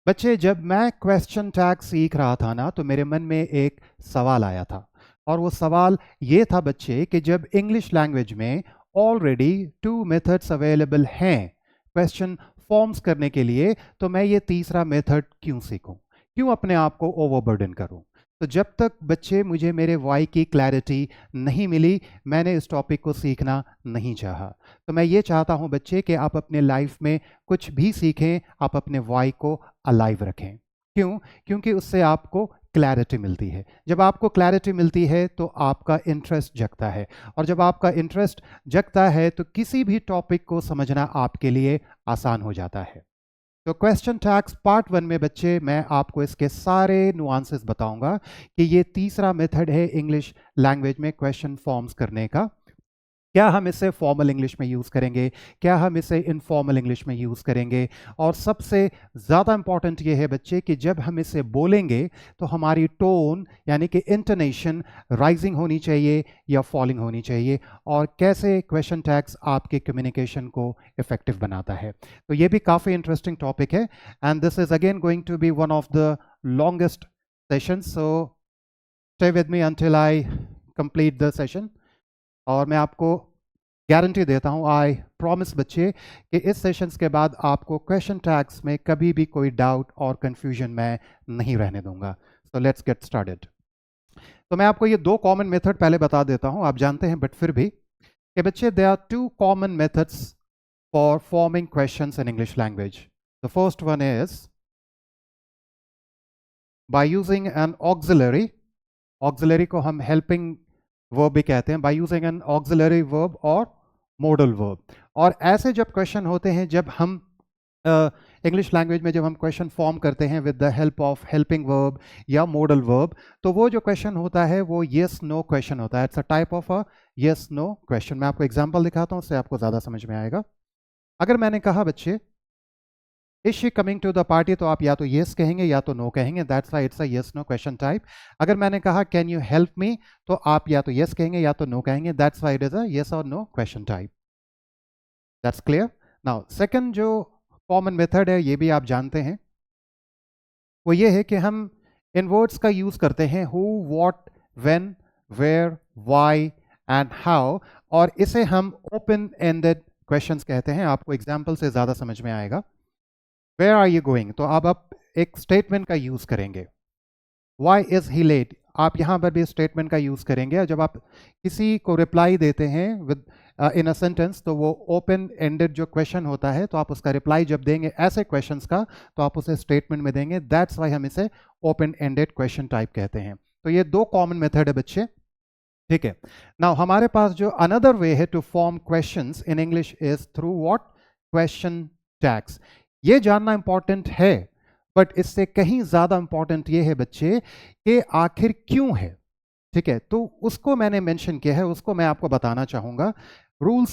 बच्चे, जब मैं क्वेश्चन टैग सीख रहा था ना, तो मेरे मन में एक सवाल आया था। और वो सवाल ये था बच्चे कि जब इंग्लिश लैंग्वेज में ऑलरेडी टू मेथड्स अवेलेबल हैं क्वेश्चन फॉर्म्स करने के लिए, तो मैं ये तीसरा मेथड क्यों सीखूं, क्यों अपने आप को ओवरबर्डन करूं। तो जब तक बच्चे मुझे मेरे वाई की क्लैरिटी नहीं मिली, मैंने इस टॉपिक को सीखना नहीं चाहा। तो मैं ये चाहता हूं बच्चे कि आप अपने लाइफ में कुछ भी सीखें, आप अपने वाई को अलाइव रखें। क्यों? क्योंकि उससे आपको क्लैरिटी मिलती है। जब आपको क्लैरिटी मिलती है तो आपका इंटरेस्ट जगता है, और जब आपका इंटरेस्ट जगता है तो किसी भी टॉपिक को समझना आपके लिए आसान हो जाता है। तो क्वेश्चन टैग्स पार्ट 1 में बच्चे मैं आपको इसके सारे नुआंसेस बताऊंगा कि ये तीसरा मेथड है इंग्लिश लैंग्वेज में क्वेश्चन फॉर्म्स करने का। क्या हम इसे फॉर्मल इंग्लिश में यूज़ करेंगे, क्या हम इसे इनफॉर्मल इंग्लिश में यूज़ करेंगे, और सबसे ज़्यादा इंपॉर्टेंट ये है बच्चे कि जब हम इसे बोलेंगे तो हमारी टोन यानी कि इंटोनेशन राइजिंग होनी चाहिए या फॉलिंग होनी चाहिए, और कैसे क्वेश्चन टैग्स आपके कम्युनिकेशन को इफेक्टिव बनाता है। तो ये भी काफ़ी इंटरेस्टिंग टॉपिक है, and this is again going to be one of the longest session, so stay with me until I complete the session. और मैं आपको गारंटी देता हूं, आई प्रॉमिस बच्चे, कि इस सेशंस के बाद आपको क्वेश्चन टैग्स में कभी भी कोई डाउट और कंफ्यूजन मैं नहीं रहने दूंगा। So let's get started. तो मैं आपको ये दो कॉमन मेथड पहले बता देता हूं, आप जानते हैं बट फिर भी, कि बच्चे there are two common methods for forming questions in English language. The first one is by using an auxiliary, auxiliary को हम हेल्पिंग वर्ब भी कहते हैं, by using an auxiliary verb और मॉडल वर्ब। और ऐसे जब क्वेश्चन होते हैं, जब हम इंग्लिश लैंग्वेज में जब हम क्वेश्चन फॉर्म करते हैं with the help of helping verb या मॉडल वर्ब, तो वो जो क्वेश्चन होता है वो येस नो क्वेश्चन होता है। It's a type of a yes no question. मैं आपको एग्जांपल दिखाता हूँ, उससे आपको ज़्यादा समझ में आएगा। अगर मैंने कहा बच्चे is she coming to the party, तो आप या तो येस कहेंगे या तो नो कहेंगे, that's why it's a yes no question type. अगर मैंने कहा कैन यू हेल्प मी, तो आप या तो येस कहेंगे या तो नो कहेंगे, that's why it is a yes और no question type. That's clear. Now second जो कॉमन मेथड है, ये भी आप जानते हैं, वो ये है कि हम इन वर्ड्स का यूज करते हैं who, what, when, where, why and how, और इसे हम ओपन एंडेड क्वेश्चंस कहते हैं। आपको एग्जांपल से ज्यादा समझ में आएगा। वेयर आर यू गोइंग, तो अब आप एक स्टेटमेंट का यूज करेंगे। वाई इज ही लेट, आप यहां पर भी स्टेटमेंट का यूज करेंगे। और जब आप किसी को रिप्लाई देते हैं विद इन अ सेंटेंस, तो वो ओपन एंडेड जो क्वेश्चन होता है, तो आप उसका रिप्लाई जब देंगे ऐसे क्वेश्चंस का, तो आप उसे स्टेटमेंट में देंगे। दैट्स वाई हम इसे ओपन एंडेड क्वेश्चन टाइप कहते हैं। तो ये दो कॉमन मेथड है बच्चे, ठीक है। नाउ हमारे पास जो अनदर वे है to form questions in English is through what, question tags. ये जानना इंपॉर्टेंट है, बट इससे कहीं ज्यादा इंपॉर्टेंट ये है बच्चे कि आखिर क्यों है, ठीक है। तो उसको मैंने मेंशन किया है, उसको मैं आपको बताना चाहूंगा। रूल्स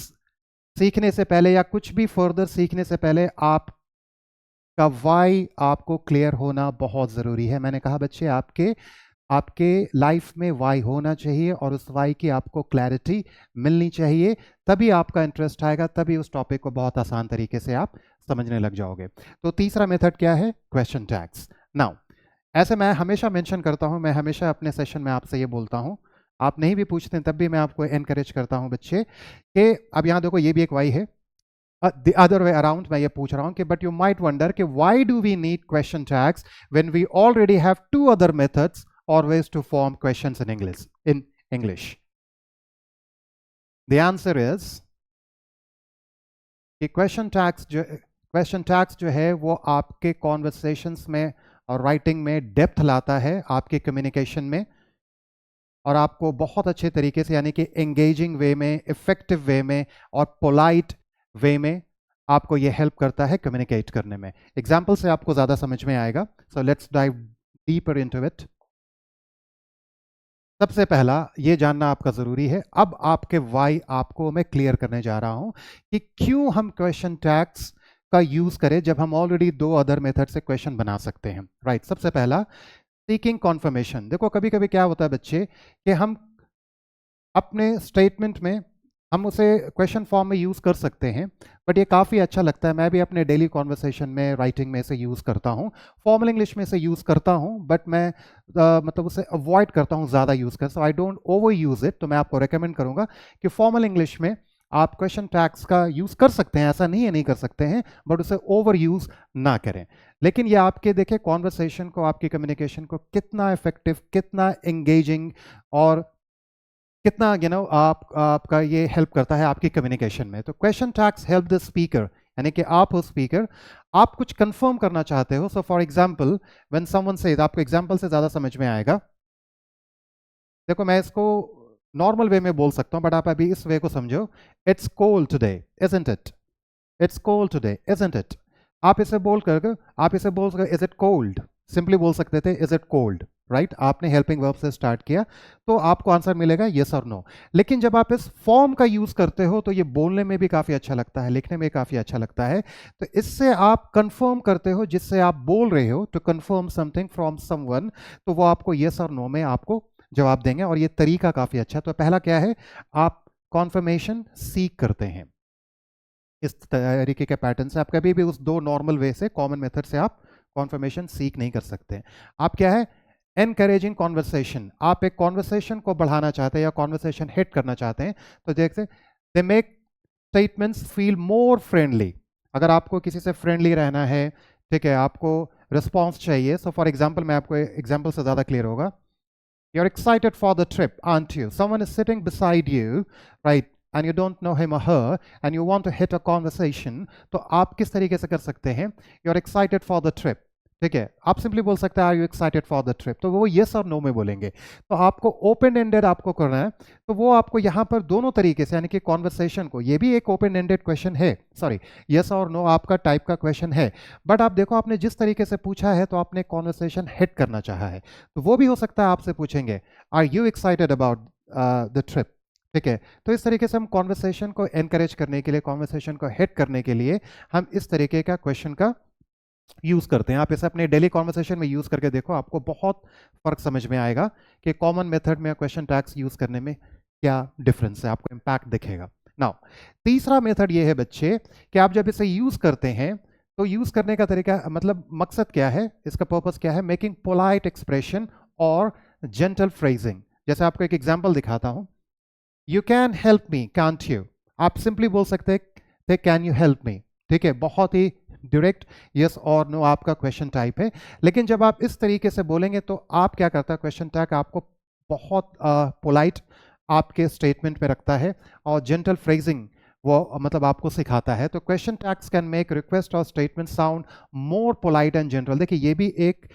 सीखने से पहले या कुछ भी फर्दर सीखने से पहले आपका वाई आपको क्लियर होना बहुत ज़रूरी है। मैंने कहा बच्चे आपके आपके लाइफ में वाई होना चाहिए, और उस वाई की आपको क्लैरिटी मिलनी चाहिए, तभी आपका इंटरेस्ट आएगा, तभी उस टॉपिक को बहुत आसान तरीके से आप समझने लग जाओगे। तो तीसरा मेथड क्या है? Question tags. नाउ ऐसे मैं हमेशा मेंशन करता हूं, मैं हमेशा अपने सेशन में आपसे ये बोलता हूं, आप नहीं भी पूछते हैं तब भी मैं आपको एनकरेज करता हूं बच्चे, कि अब यहां देखो ये भी एक वाई है, द अदर वे अराउंड मैं ये पूछ रहा हूं कि बट यू माइट वंडर कि why do we need question tags when we already have two other methods or ways to form questions in English. The answer is कि question tags जो है वो आपके कॉन्वर्सेशंस में और राइटिंग में depth लाता है, आपके कम्युनिकेशन में, और आपको बहुत अच्छे तरीके से यानी कि एंगेजिंग वे में, इफेक्टिव वे में और पोलाइट वे में आपको ये हेल्प करता है कम्युनिकेट करने में। एग्जाम्पल से आपको ज़्यादा समझ में आएगा। So let's dive deeper into it. सबसे पहला ये जानना आपका ज़रूरी है, अब आपके वाई आपको मैं क्लियर करने जा रहा हूं कि क्यों हम क्वेश्चन टैग्स का यूज़ करें जब हम ऑलरेडी दो अदर मेथड से क्वेश्चन बना सकते हैं। राइट, सबसे पहला सीकिंग कॉन्फर्मेशन। देखो कभी कभी क्या होता है बच्चे कि हम अपने स्टेटमेंट में हम उसे क्वेश्चन फॉर्म में यूज़ कर सकते हैं, बट ये काफ़ी अच्छा लगता है। मैं भी अपने डेली कॉन्वर्सेशन में, राइटिंग में इसे यूज़ करता हूँ। फॉर्मल इंग्लिश में इसे यूज़ करता हूँ, बट मैं मतलब उसे अवॉइड करता हूँ ज़्यादा यूज़ कर, so I don't overuse it. तो मैं आपको रिकमेंड करूँगा कि फॉर्मल इंग्लिश में आप क्वेश्चन टैग्स का यूज़ कर सकते हैं, ऐसा नहीं है नहीं कर सकते हैं, बट उसे ओवर यूज़ ना करें। लेकिन ये आपके देखिए कॉन्वर्सेशन को, आपकी कम्युनिकेशन को कितना इफेक्टिव, कितना एंगेजिंग और कितना आपका ये हेल्प करता है आपकी कम्युनिकेशन में। तो question tags help the speaker, यानी कि आप हो स्पीकर, आप कुछ कंफर्म करना चाहते हो। So for example when someone says, आपको एग्जांपल से ज़्यादा समझ में आएगा। देखो मैं इसको नॉर्मल वे में बोल सकता हूँ, बट आप अभी इस वे को समझो। It's cold today isn't it, it's cold today isn't it. आप इसे बोल कर इज इट कोल्ड, सिंपली बोल सकते थे इज इट कोल्ड, राइट। आपने हेल्पिंग वर्ब से स्टार्ट किया तो आपको आंसर मिलेगा यस और नो। लेकिन जब आप इस फॉर्म का यूज करते हो तो ये बोलने में भी काफी अच्छा लगता है, लिखने में काफी अच्छा लगता है। तो इससे आप कंफर्म करते हो, जिससे आप बोल रहे हो to confirm something from someone, तो वो आपको यस और नो में आपको जवाब देंगे। और ये तरीका काफी अच्छा। तो पहला क्या है, आप कॉन्फर्मेशन सीक करते हैं। इस तरीके के पैटर्न से आप कभी भी उस दो नॉर्मल वे से, कॉमन मेथड से आप कॉन्फर्मेशन सीख नहीं कर सकते। आप क्या है, एनकरेजिंग कॉन्वर्सेशन। आप एक कॉन्वर्सेशन को बढ़ाना चाहते हैं या कॉन्वर्सेशन हिट करना चाहते हैं, तो देखते they make statements feel more friendly. अगर आपको किसी से फ्रेंडली रहना है, ठीक है, आपको रिस्पॉन्स चाहिए। सो फॉर एग्जाम्पल, मैं आपको एग्जाम्पल से ज़्यादा क्लियर होगा। You're excited for the trip, aren't you? Someone is sitting beside you, right? And you don't know him or her, and you want to hit a conversation. तो आप किस तरीके से कर सकते हैं? You're excited for the trip. ठीक है, आप सिंपली बोल सकते हैं are you excited for the trip, तो वो येस और नो में बोलेंगे। तो आपको ओपन एंडेड आपको करना है, तो वो आपको यहाँ पर दोनों तरीके से, यानी कि कॉन्वर्सेशन को, ये भी एक ओपन एंडेड क्वेश्चन है, सॉरी येस और नो आपका टाइप का क्वेश्चन है, बट आप देखो आपने जिस तरीके से पूछा है तो आपने कॉन्वर्सेशन हिट करना चाहा है। तो वो भी हो सकता है आपसे पूछेंगे are you excited about the trip. ठीक है, तो इस तरीके से हम कॉन्वर्सेशन को एनकरेज करने के लिए, कॉन्वर्सेशन को हिट करने के लिए हम इस तरीके का क्वेश्चन का यूज करते हैं। आप इसे अपने डेली कॉन्वर्सेशन में यूज करके देखो, आपको बहुत फर्क समझ में आएगा कि कॉमन मेथड में क्वेश्चन टैग्स यूज करने में क्या डिफरेंस है, आपको इंपैक्ट दिखेगा। नाउ तीसरा मेथड ये है बच्चे कि आप जब इसे यूज करते हैं तो यूज करने का तरीका, मतलब मकसद क्या है, इसका पर्पस क्या है, मेकिंग पोलाइट एक्सप्रेशन और जेंटल फ्रेजिंग। जैसे आपको एक एग्जांपल दिखाता हूं, you can help me can't you. आप सिंपली बोल सकते हैं कैन यू हेल्प मी, ठीक है, बहुत ही डायरेक्ट यस और नो आपका क्वेश्चन टाइप है। लेकिन जब आप इस तरीके से बोलेंगे तो आप क्या करता है, क्वेश्चन टैग आपको बहुत पोलाइट आपके स्टेटमेंट में रखता है और जेंटल फ्रेजिंग वो मतलब आपको सिखाता है। तो question tags can make request और statement sound more polite and general. देखिए ये भी एक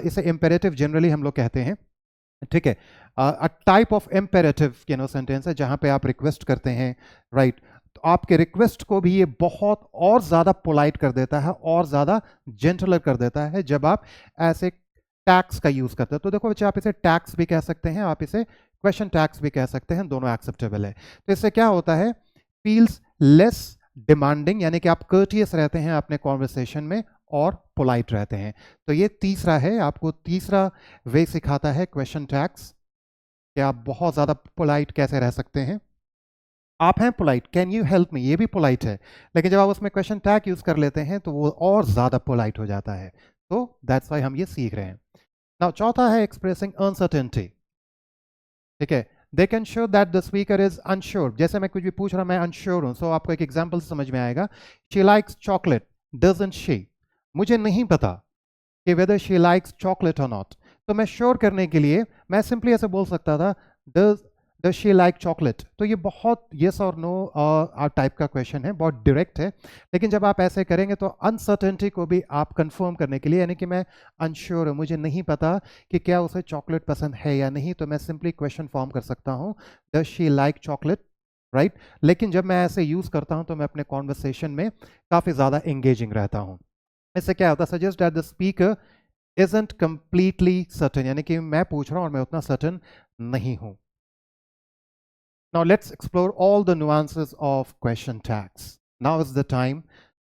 इसे इम्पेरेटिव जनरली हम लोग कहते हैं, ठीक है, अ टाइप ऑफ इम्पेरेटिव सेंटेंस है जहां पे आप रिक्वेस्ट करते हैं, राइट। तो आपके रिक्वेस्ट को भी ये बहुत और ज़्यादा पोलाइट कर देता है और ज़्यादा जेंटलर कर देता है जब आप ऐसे टैक्स का यूज़ करते हैं। तो देखो बच्चे, आप इसे टैक्स भी कह सकते हैं, आप इसे क्वेश्चन टैक्स भी कह सकते हैं, दोनों एक्सेप्टेबल है। तो इससे क्या होता है, फील्स लेस डिमांडिंग, यानी कि आप कर्टियस रहते हैं अपने कॉन्वर्सेशन में और पोलाइट रहते हैं। तो ये तीसरा है, आपको तीसरा वे सिखाता है क्वेश्चन टैक्स कि आप बहुत ज़्यादा पोलाइट कैसे रह सकते हैं। आप हैं polite, can you help me, ये भी पोलाइट है, लेकिन जब आप उसमें क्वेश्चन टैग यूज कर लेते हैं तो वो और ज़्यादा पोलाइट हो जाता है। तो दैट्स वाई हम ये सीख रहे हैं। नाउ चौथा है एक्सप्रेसिंग अनसर्टेनिटी, ठीक है, they can show that the speaker is unsure. जैसे मैं कुछ भी पूछ रहा हूं, मैं अनश्योर हूं, सो आपको एक एग्जांपल समझ में आएगा। She likes chocolate doesn't she, मुझे नहीं पता कि वेदर शी लाइक्स चॉकलेट और नॉट। तो मैं श्योर करने के लिए मैं सिंपली ऐसे बोल सकता था डज शी लाइक चॉकलेट। तो ये बहुत येस और नो टाइप का क्वेश्चन है, बहुत डायरेक्ट है। लेकिन जब आप ऐसे करेंगे तो अनसर्टेनिटी को भी आप कंफर्म करने के लिए, यानी कि मैं अनश्योर हूँ, मुझे नहीं पता कि क्या उसे चॉकलेट पसंद है या नहीं, तो मैं सिंपली क्वेश्चन फॉर्म कर सकता हूँ does she like chocolate, right. लेकिन जब मैं ऐसे यूज़ करता हूँ तो मैं अपने कॉन्वर्सेशन में काफ़ी ज़्यादा एंगेजिंग रहता हूँ। इससे क्या होता है, suggest that the speaker isn't completely certain, यानी कि मैं पूछ रहा हूं और मैं उतना certain नहीं हूं। Now let's explore all the nuances of question tags. Now is the time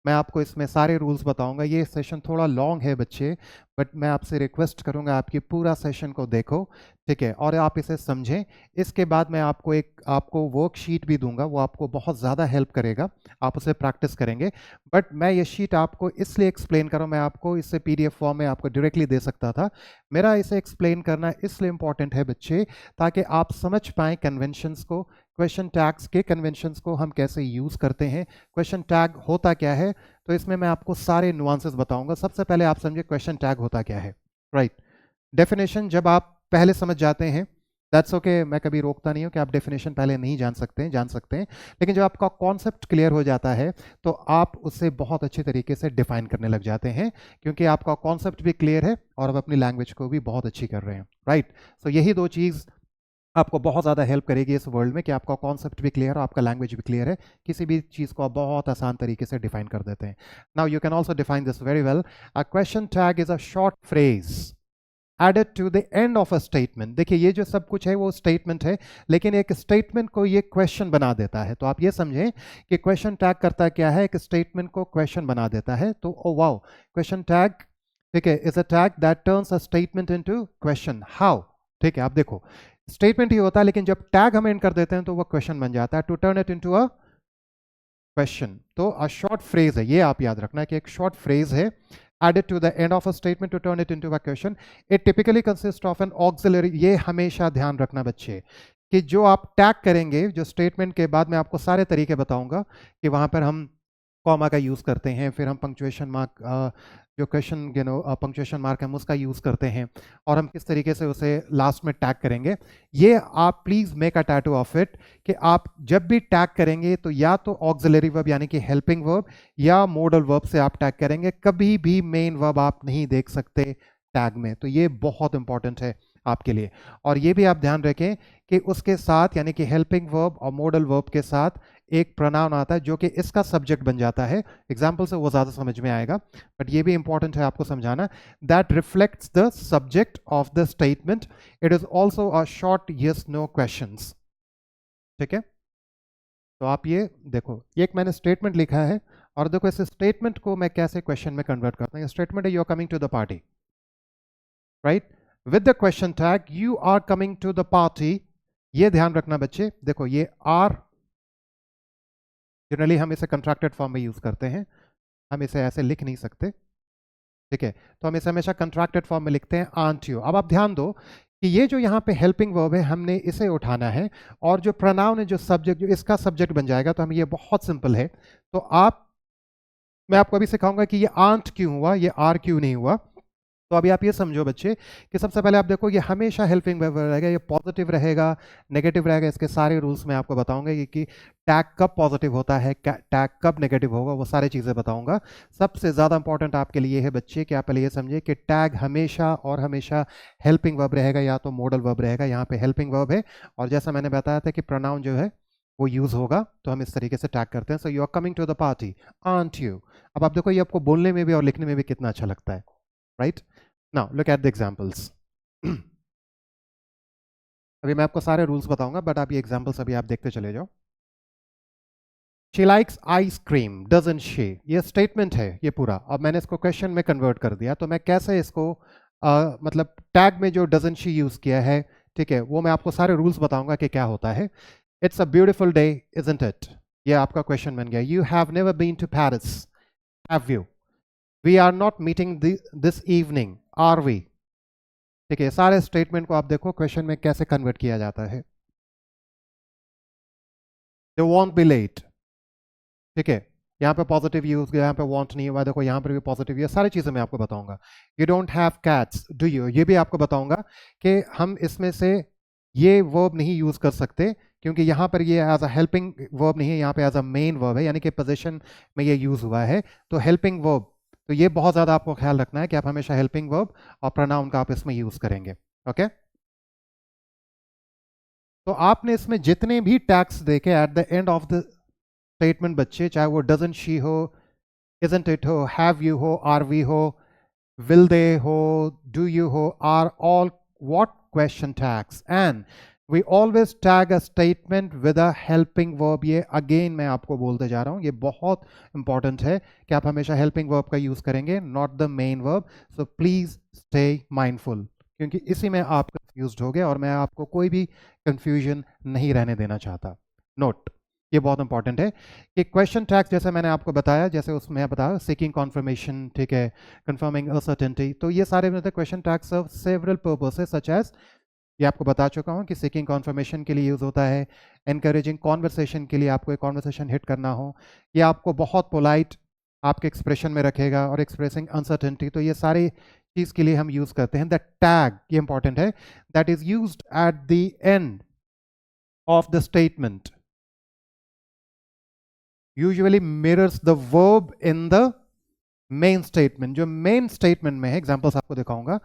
मैं आपको इसमें सारे रूल्स बताऊंगा। ये सेशन थोड़ा लॉन्ग है बच्चे, बट मैं आपसे रिक्वेस्ट करूंगा आपकी पूरा सेशन को देखो, ठीक है, और आप इसे समझें। इसके बाद मैं आपको वर्कशीट भी दूंगा, वो आपको बहुत ज़्यादा हेल्प करेगा, आप उसे प्रैक्टिस करेंगे। बट मैं ये शीट आपको इसलिए एक्सप्लेन कर रहा हूँ, मैं आपको इससे PDF फॉर्म में आपको डायरेक्टली दे सकता था। मेरा इसे एक्सप्लेन करना इसलिए इंपॉर्टेंट है बच्चे, ताकि आप समझ पाएँ कन्वेंशंस को, क्वेश्चन टैग्स के कन्वेंशंस को हम कैसे यूज़ करते हैं, क्वेश्चन टैग होता क्या है। तो इसमें मैं आपको सारे नुआंसेस बताऊंगा। सबसे पहले आप समझिए क्वेश्चन टैग होता क्या है, राइट। डेफिनेशन जब आप पहले समझ जाते हैं, दैट्स ओके, मैं कभी रोकता नहीं हूं कि आप डेफिनेशन पहले नहीं जान सकते हैं, लेकिन जब आपका कॉन्सेप्ट क्लियर हो जाता है तो आप उसे बहुत अच्छे तरीके से डिफाइन करने लग जाते हैं, क्योंकि आपका कॉन्सेप्ट भी क्लियर है और आप अपनी लैंग्वेज को भी बहुत अच्छी कर रहे हैं, राइट। सो यही दो चीज़ आपको बहुत ज़्यादा हेल्प करेगी इस वर्ल्ड में, कि आपका कॉन्सेप्ट भी क्लियर है, आपका लैंग्वेज भी क्लियर है, किसी भी चीज़ को आप बहुत आसान तरीके से डिफाइन कर देते हैं। Now you can also define this very well. A question tag is a short phrase added to the end of a statement. देखिए ये जो सब कुछ है वो स्टेटमेंट है, लेकिन एक स्टेटमेंट को ये क्वेश्चन बना देता है। तो आप ये समझें कि क्वेश्चन टैग करता क्या है, एक स्टेटमेंट को क्वेश्चन बना देता है। तो ओ वाओ, क्वेश्चन टैग, ठीक है, is a tag that turns a statement into question. How? ठीक है, आप देखो स्टेटमेंट ही होता है, लेकिन जब टैग हम एंड कर देते हैं तो वो क्वेश्चन बन जाता है। To turn it into a question, तो अ शॉर्ट फ्रेज है, ये आप याद रखना कि एक शॉर्ट फ्रेज है added to the end of a statement to turn it into a question. It typically consists of an auxiliary. ये हमेशा ध्यान रखना बच्चे कि जो आप टैग करेंगे, जो स्टेटमेंट के बाद मैं आपको सारे तरीके बताऊंगा कि वहां पर हम कॉमा का यूज़ करते हैं, फिर हम पंक्चुएशन मार्क, जो क्वेश्चन पंक्चुएशन मार्क हम उसका यूज़ करते हैं, और हम किस तरीके से उसे लास्ट में टैग करेंगे। ये आप please make a tattoo of it कि आप जब भी टैग करेंगे तो या तो ऑक्सिलरी वर्ब यानी कि हेल्पिंग वर्ब या मॉडल वर्ब से आप टैग करेंगे, कभी भी मेन वर्ब आप नहीं देख सकते टैग में। तो ये बहुत इंपॉर्टेंट है आपके लिए। और ये भी आप ध्यान रखें कि उसके साथ यानी कि हेल्पिंग वर्ब और मॉडल वर्ब के साथ एक प्रोनाउन आता है जो कि इसका सब्जेक्ट बन जाता है। एग्जाम्पल से वो ज़्यादा समझ में आएगा, बट ये भी इंपॉर्टेंट है आपको समझाना। That reflects the subject of the statement. It is also a short yes no questions, ठीक है। तो आप ये देखो, एक मैंने स्टेटमेंट लिखा है, और देखो इस स्टेटमेंट को मैं कैसे क्वेश्चन में कन्वर्ट करता हूँ। स्टेटमेंट है you are coming to the party, right, with the question tag you are coming to the party. ये ध्यान रखना बच्चे, देखो ये आर जनरली हम इसे कंट्रैक्टेड फॉर्म में यूज करते हैं, हम इसे ऐसे लिख नहीं सकते, ठीक है। तो हम इसे हमेशा कंट्रैक्टेड फॉर्म में लिखते हैं, आंट यू। अब आप ध्यान दो कि ये जो यहाँ पे हेल्पिंग वर्ब है हमने इसे उठाना है, और जो प्रोनाउन है, जो सब्जेक्ट, जो इसका सब्जेक्ट बन जाएगा, तो हम ये बहुत सिंपल है। तो आप, मैं आपको अभी सिखाऊंगा कि ये आंट क्यों हुआ, ये आर क्यों नहीं हुआ। तो अभी आप ये समझो बच्चे कि सबसे पहले आप देखो ये हमेशा हेल्पिंग वर्ब रहेगा, ये पॉजिटिव रहेगा, नेगेटिव रहेगा, इसके सारे रूल्स मैं आपको बताऊंगा कि टैग कब पॉजिटिव होता है, टैग कब नेगेटिव होगा, वो सारी चीज़ें बताऊंगा। सबसे ज़्यादा इंपॉर्टेंट आपके लिए है बच्चे कि आप पहले ये समझे कि टैग हमेशा और हमेशा हेल्पिंग वर्ब रहेगा या तो मॉडल वर्ब रहेगा। यहाँ पे हेल्पिंग वर्ब है, और जैसा मैंने बताया था कि प्रोनाउन जो है वो यूज़ होगा, तो हम इस तरीके से टैग करते हैं। So you are coming to the party, aren't you. अब आप देखो ये आपको बोलने में भी और लिखने में भी कितना अच्छा लगता है, right. Now look at the examples. अभी मैं आपको सारे रूल्स बताऊंगा, बट आप ये एग्जांपल्स अभी आप देखते चले जाओ। She likes ice cream doesn't she, ये स्टेटमेंट है ये पूरा। अब मैंने इसको क्वेश्चन में कन्वर्ट कर दिया, तो मैं कैसे इसको मतलब टैग में जो डजंट शी यूज किया है, ठीक है, वो मैं आपको सारे रूल्स बताऊंगा कि क्या होता है। It's a beautiful day isn't it, ये आपका क्वेश्चन बन गया। You have never been to Paris, have you? We are not meeting this evening, are we? ठीक है, सारे स्टेटमेंट को आप देखो क्वेश्चन में कैसे कन्वर्ट किया जाता है। दे वॉन्ट बी लेट, ठीक है, यहाँ पे पॉजिटिव यूज किया, यहाँ पे वॉन्ट नहीं हुआ, देखो यहाँ पर भी पॉजिटिव, ये सारी चीज़ें मैं आपको बताऊंगा। You don't have cats, do you? ये भी आपको बताऊंगा कि हम इसमें से ये वर्ब नहीं यूज कर सकते, क्योंकि यहाँ पर ये एज अ हेल्पिंग वर्ब नहीं है, यहाँ पे एज अ मेन वर्ब है, यानी कि पोजीशन में ये यूज हुआ है। तो हेल्पिंग वर्ब, तो ये बहुत ज़्यादा आपको ख्याल रखना है कि आप हमेशा हेल्पिंग वर्ब और प्रोनाउन का आप इसमें यूज करेंगे, ओके। तो आपने इसमें जितने भी टैग्स देखे at the end of the statement बच्चे, चाहे वो डजंट शी हो, इजंट इट हो, हैव यू हो, आर वी हो, will they ho, do you ho, are all what question tags, and we always tag a statement with a helping verb. ये again मैं आपको बोलते जा रहा हूँ, ये बहुत इंपॉर्टेंट है कि आप हमेशा हेल्पिंग वर्ब का यूज करेंगे, not the main verb. So please stay mindful, क्योंकि इसी में आप कंफ्यूज हो गए और मैं आपको कोई भी कंफ्यूजन नहीं रहने देना चाहता। नोट, ये बहुत इंपॉर्टेंट है कि क्वेश्चन टैग्स जैसे मैंने आपको बताया, जैसे उसमें बताया सीकिंग कॉन्फर्मेशन, ठीक है, कंफर्मिंग अनसर्टेनिटी, तो ये सारे क्वेश्चन टैग्स सर्व सेवरल पर्पसेस सच एज, ये आपको बता चुका हूँ कि सीकिंग कॉन्फर्मेशन के लिए यूज़ होता है, एनकरेजिंग कॉन्वर्सेशन के लिए, आपको एक कॉन्वर्सेशन हिट करना हो, या आपको बहुत पोलाइट आपके एक्सप्रेशन में रखेगा, और एक्सप्रेसिंग अनसर्टेनिटी, तो ये सारी चीज़ के लिए हम यूज़ करते हैं। द टैग, ये इंपॉर्टेंट है, that is used at the end of the statement usually mirrors the verb in the main statement. जो मेन स्टेटमेंट में है, एग्जांपल्स आपको दिखाऊंगा,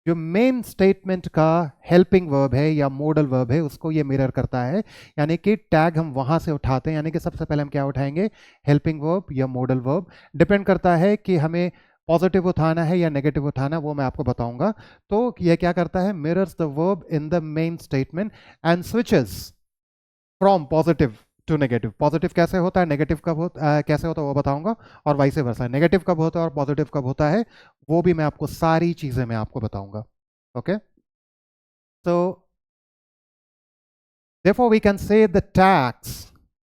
जो मेन स्टेटमेंट का हेल्पिंग वर्ब है या मॉडल वर्ब है, उसको ये मिरर करता है। यानी कि टैग हम वहां से उठाते हैं, यानी कि सबसे पहले हम क्या उठाएंगे, हेल्पिंग वर्ब या मॉडल वर्ब। डिपेंड करता है कि हमें पॉजिटिव उठाना है या नेगेटिव उठाना, वो मैं आपको बताऊंगा। तो ये क्या करता है, mirrors the verb in the main statement and switches from positive to negative. Positive कैसे होता है, नेगेटिव कब होता कैसे होता है वो बताऊंगा, और वाइस वर्सा, नेगेटिव कब होता है और पॉजिटिव कब होता है, वो भी मैं आपको सारी चीजें मैं आपको बताऊंगा। ओके, तो therefore we can say the tags,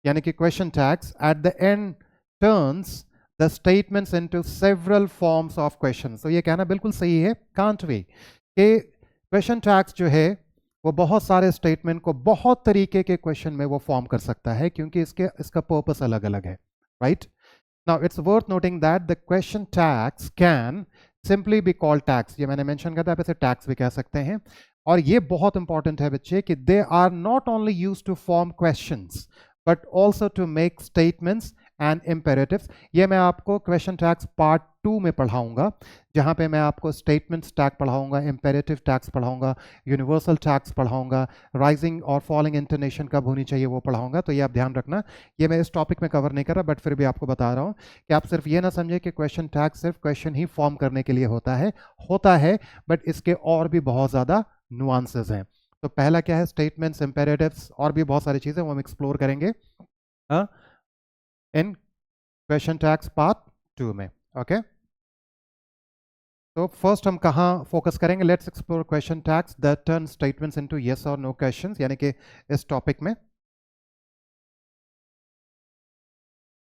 यानी कि question tags at the end turns the statements into several forms of questions। तो ये कहना बिल्कुल सही है, can't we, कि क्वेश्चन टैग्स जो है वो बहुत सारे स्टेटमेंट को बहुत तरीके के क्वेश्चन में वो फॉर्म कर सकता है, क्योंकि इसका पर्पस अलग अलग है, right. Now it's worth noting that the question tags can simply be called tags. ये मैंने मेंशन किया था, आप इसे टैग्स भी कह सकते हैं। और ये बहुत इंपॉर्टेंट है बच्चे कि they are not only used to form questions but also to make statements and imperatives. ये मैं आपको क्वेश्चन टैग्स पार्ट 2 में पढ़ाऊंगा, जहां पे मैं आपको स्टेटमेंट्स टैग पढ़ाऊंगा, इम्पेरेटिव टैग्स पढ़ाऊंगा, यूनिवर्सल टैग्स पढ़ाऊंगा, राइजिंग और फॉलिंग इंटोनेशन कब होनी चाहिए वो पढ़ाऊंगा। तो ये आप ध्यान रखना, ये मैं इस टॉपिक में कवर नहीं कर रहा, बट फिर भी आपको बता रहा हूँ कि आप सिर्फ ये ना समझे कि क्वेश्चन टैग सिर्फ क्वेश्चन ही फॉर्म करने के लिए होता है, बट इसके और भी बहुत ज़्यादा नुआंसेस हैं। तो पहला क्या है, स्टेटमेंट्स, इम्पेरेटिव्स, और भी बहुत सारी चीज़ें वो हम एक्सप्लोर करेंगे इन क्वेश्चन टैग्स पार्ट 2 में। ओके, तो फर्स्ट हम कहाँ फोकस करेंगे, let's explore question tags that turn statements into yes और नो क्वेश्चंस, यानी कि इस टॉपिक में।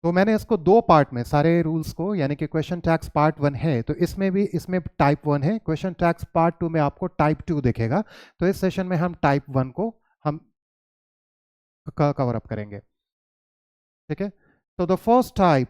तो मैंने इसको दो पार्ट में सारे रूल्स को, यानी कि क्वेश्चन टैग्स पार्ट 1 है तो इसमें टाइप 1 है, क्वेश्चन टैग्स पार्ट 2 में आपको टाइप 2 दिखेगा। तो इस सेशन में हम टाइप 1 को हम कवर अप करेंगे, ठीक है। तो the first type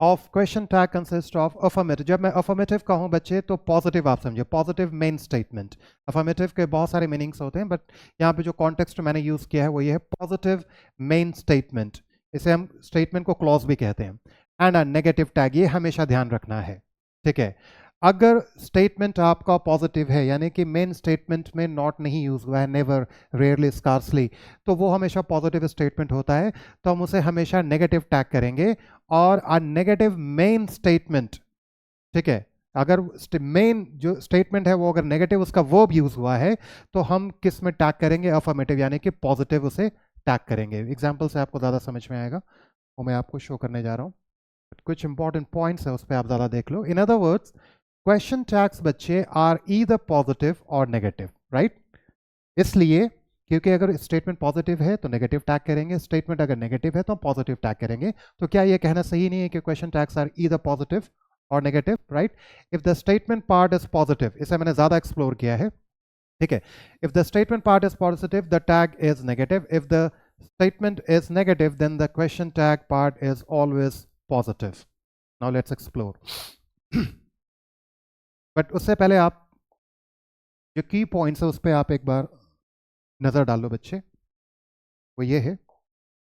of question tag consist of affirmative. जब मैं अफर्मेटिव कहूँ बच्चे तो पॉजिटिव आप समझे, पॉजिटिव मेन स्टेटमेंट। अफर्मेटिव के बहुत सारे मीनिंग्स होते हैं, बट यहाँ पे जो कॉन्टेक्स्ट मैंने यूज किया है वो ये है, पॉजिटिव मेन स्टेटमेंट। इसे हम स्टेटमेंट को क्लॉज भी कहते हैं। एंड अ नेगेटिव टैग, ये हमेशा ध्यान रखना है, ठीक है। अगर स्टेटमेंट आपका पॉजिटिव है, यानी कि मेन स्टेटमेंट में नॉट नहीं यूज हुआ है, नेवर, रेयरली, स्कार्सली, तो वो हमेशा पॉजिटिव स्टेटमेंट होता है, तो हम उसे हमेशा नेगेटिव टैग करेंगे। और अ नेगेटिव मेन स्टेटमेंट, ठीक है, अगर मेन जो स्टेटमेंट है वो अगर नेगेटिव उसका वर्ब यूज हुआ है, तो हम किस में टैग करेंगे, अफर्मेटिव, यानी कि पॉजिटिव उसे टैग करेंगे। एग्जाम्पल से आपको ज़्यादा समझ में आएगा, वो मैं आपको शो करने जा रहा हूँ। कुछ इंपॉर्टेंट पॉइंट्स है, उस पर आप ज़्यादा देख लो। In other words, question tags बच्चे आर ईदर पॉजिटिव और नेगेटिव, राइट। इसलिए क्योंकि अगर स्टेटमेंट पॉजिटिव है तो नेगेटिव टैग करेंगे, स्टेटमेंट अगर नेगेटिव है तो पॉजिटिव टैग करेंगे। तो क्या ये कहना सही नहीं है कि question tags are either positive और negative, right. If the statement part is positive, इसे मैंने ज्यादा एक्सप्लोर किया है, ठीक है। If the statement part is positive the tag is negative, if the statement is negative then the question tag part is always positive. Now let's explore. But उससे पहले आप जो की पॉइंट्स है उस पर आप एक बार नजर डाल लो बच्चे। वो ये है,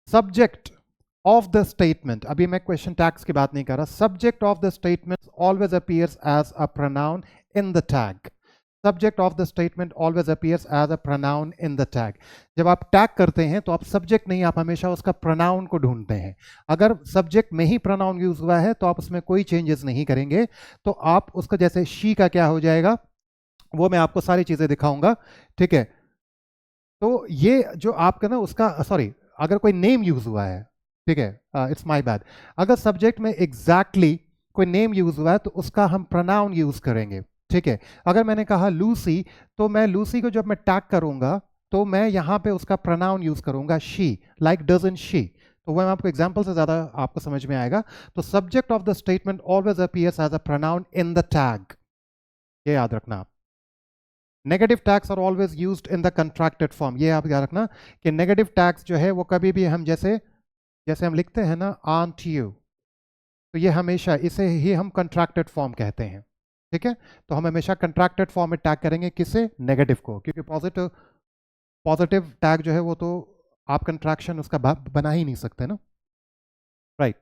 सब्जेक्ट ऑफ द स्टेटमेंट, अभी मैं क्वेश्चन टैग्स की बात नहीं कर रहा, subject of the statement always appears as a pronoun in the tag. Subject of the statement always appears as a pronoun in the tag. जब आप टैग करते हैं तो आप सब्जेक्ट नहीं, आप हमेशा उसका प्रोनाउन को ढूंढते हैं। अगर सब्जेक्ट में ही प्रोनाउन यूज हुआ है तो आप उसमें कोई चेंजेस नहीं करेंगे, तो आप उसका जैसे शी का क्या हो जाएगा, वो मैं आपको सारी चीजें दिखाऊंगा, ठीक है। तो ये जो आपका ना उसका सॉरी, अगर कोई नेम यूज हुआ है, ठीक है, इट्स माय बैड, अगर सब्जेक्ट में एग्जैक्टली कोई नेम यूज हुआ है तो उसका हम प्रोनाउन यूज करेंगे, ठीक है। अगर मैंने कहा लूसी, तो मैं लूसी को जब मैं टैग करूंगा तो मैं यहाँ पे उसका प्रोनाउन यूज करूंगा शी, लाइक डजंट शी। तो वह आपको एग्जाम्पल से ज्यादा आपको समझ में आएगा। तो subject of the statement always appears as a pronoun in the tag, ये याद रखना आप। Negative tags are always used in the contracted form, ये आप याद रखना कि नेगेटिव टैग्स जो है वो कभी भी हम जैसे जैसे हम लिखते हैं ना आंट यू, तो ये हमेशा इसे ही हम कंट्रैक्टेड फॉर्म कहते हैं, ठीक है। तो हम हमेशा कंट्रैक्टेड फॉर्म में टैग करेंगे किसे, नेगेटिव को, क्योंकि पॉजिटिव पॉजिटिव टैग जो है वो तो आप कंट्रैक्शन उसका बना ही नहीं सकते ना, right.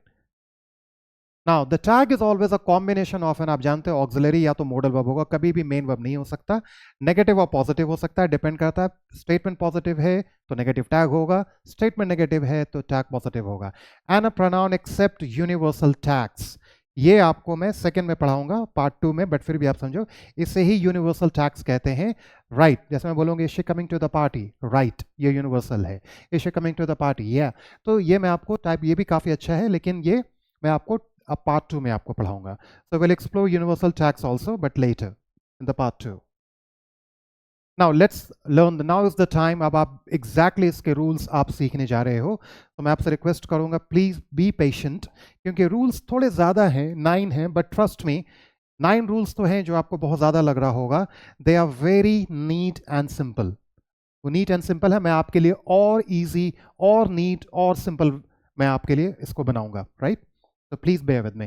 Now the tag is always a combination of an, आप जानते हो ऑक्सिलरी या तो मॉडल वर्ब होगा, कभी भी मेन वर्ब नहीं हो सकता। नेगेटिव और पॉजिटिव हो सकता है, डिपेंड करता है। स्टेटमेंट पॉजिटिव है तो नेगेटिव टैग होगा, स्टेटमेंट नेगेटिव है तो टैग पॉजिटिव होगा। And a pronoun except universal tags, ये आपको मैं सेकंड में पढ़ाऊंगा पार्ट 2 में, बट फिर भी आप समझो इसे ही यूनिवर्सल टैग्स कहते हैं, राइट। जैसे मैं बोलूंगी is she coming to the party, right, ये यूनिवर्सल है। Is she coming to the party, या तो ये मैं आपको टाइप, ये भी काफी अच्छा है, लेकिन ये मैं आपको अब पार्ट 2 में आपको पढ़ाऊंगा। So will explore universal tags also, but later in the part 2। Now let's learn, now is the time, अब आप एग्जैक्टली इसके रूल्स आप सीखने जा रहे हो। तो मैं आपसे रिक्वेस्ट करूंगा प्लीज बी पेशेंट, क्योंकि रूल्स थोड़े ज्यादा हैं, 9 हैं, बट ट्रस्ट मी 9 रूल्स तो हैं जो आपको बहुत ज्यादा लग रहा होगा। They are very neat and simple, वो नीट एंड सिंपल है। मैं आपके लिए और इजी और नीट और सिंपल मैं आपके लिए इसको बनाऊंगा, राइट। तो प्लीज बेयर विद मी।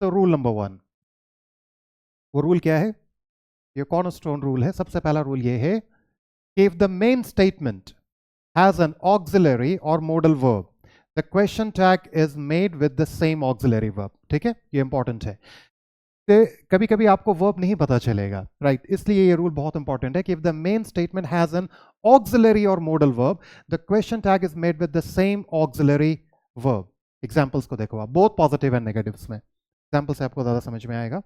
तो रूल नंबर 1, वो रूल क्या है, ये कॉर्नरस्टोन रूल है। सबसे पहला रूल ये है कि if the main statement has an auxiliary और modal verb, the question tag is made with the same auxiliary verb, ठीक है, ये इंपॉर्टेंट है। कभी कभी आपको वर्ब नहीं पता चलेगा, राइट, इसलिए ये रूल बहुत इंपॉर्टेंट है कि if the main statement has an auxiliary और modal verb, the question tag is made with the same auxiliary verb. Examples को देखो आप, बोथ पॉजिटिव एंड नेगेटिव्स में, एग्जांपल से आपको ज्यादा समझ में आएगा,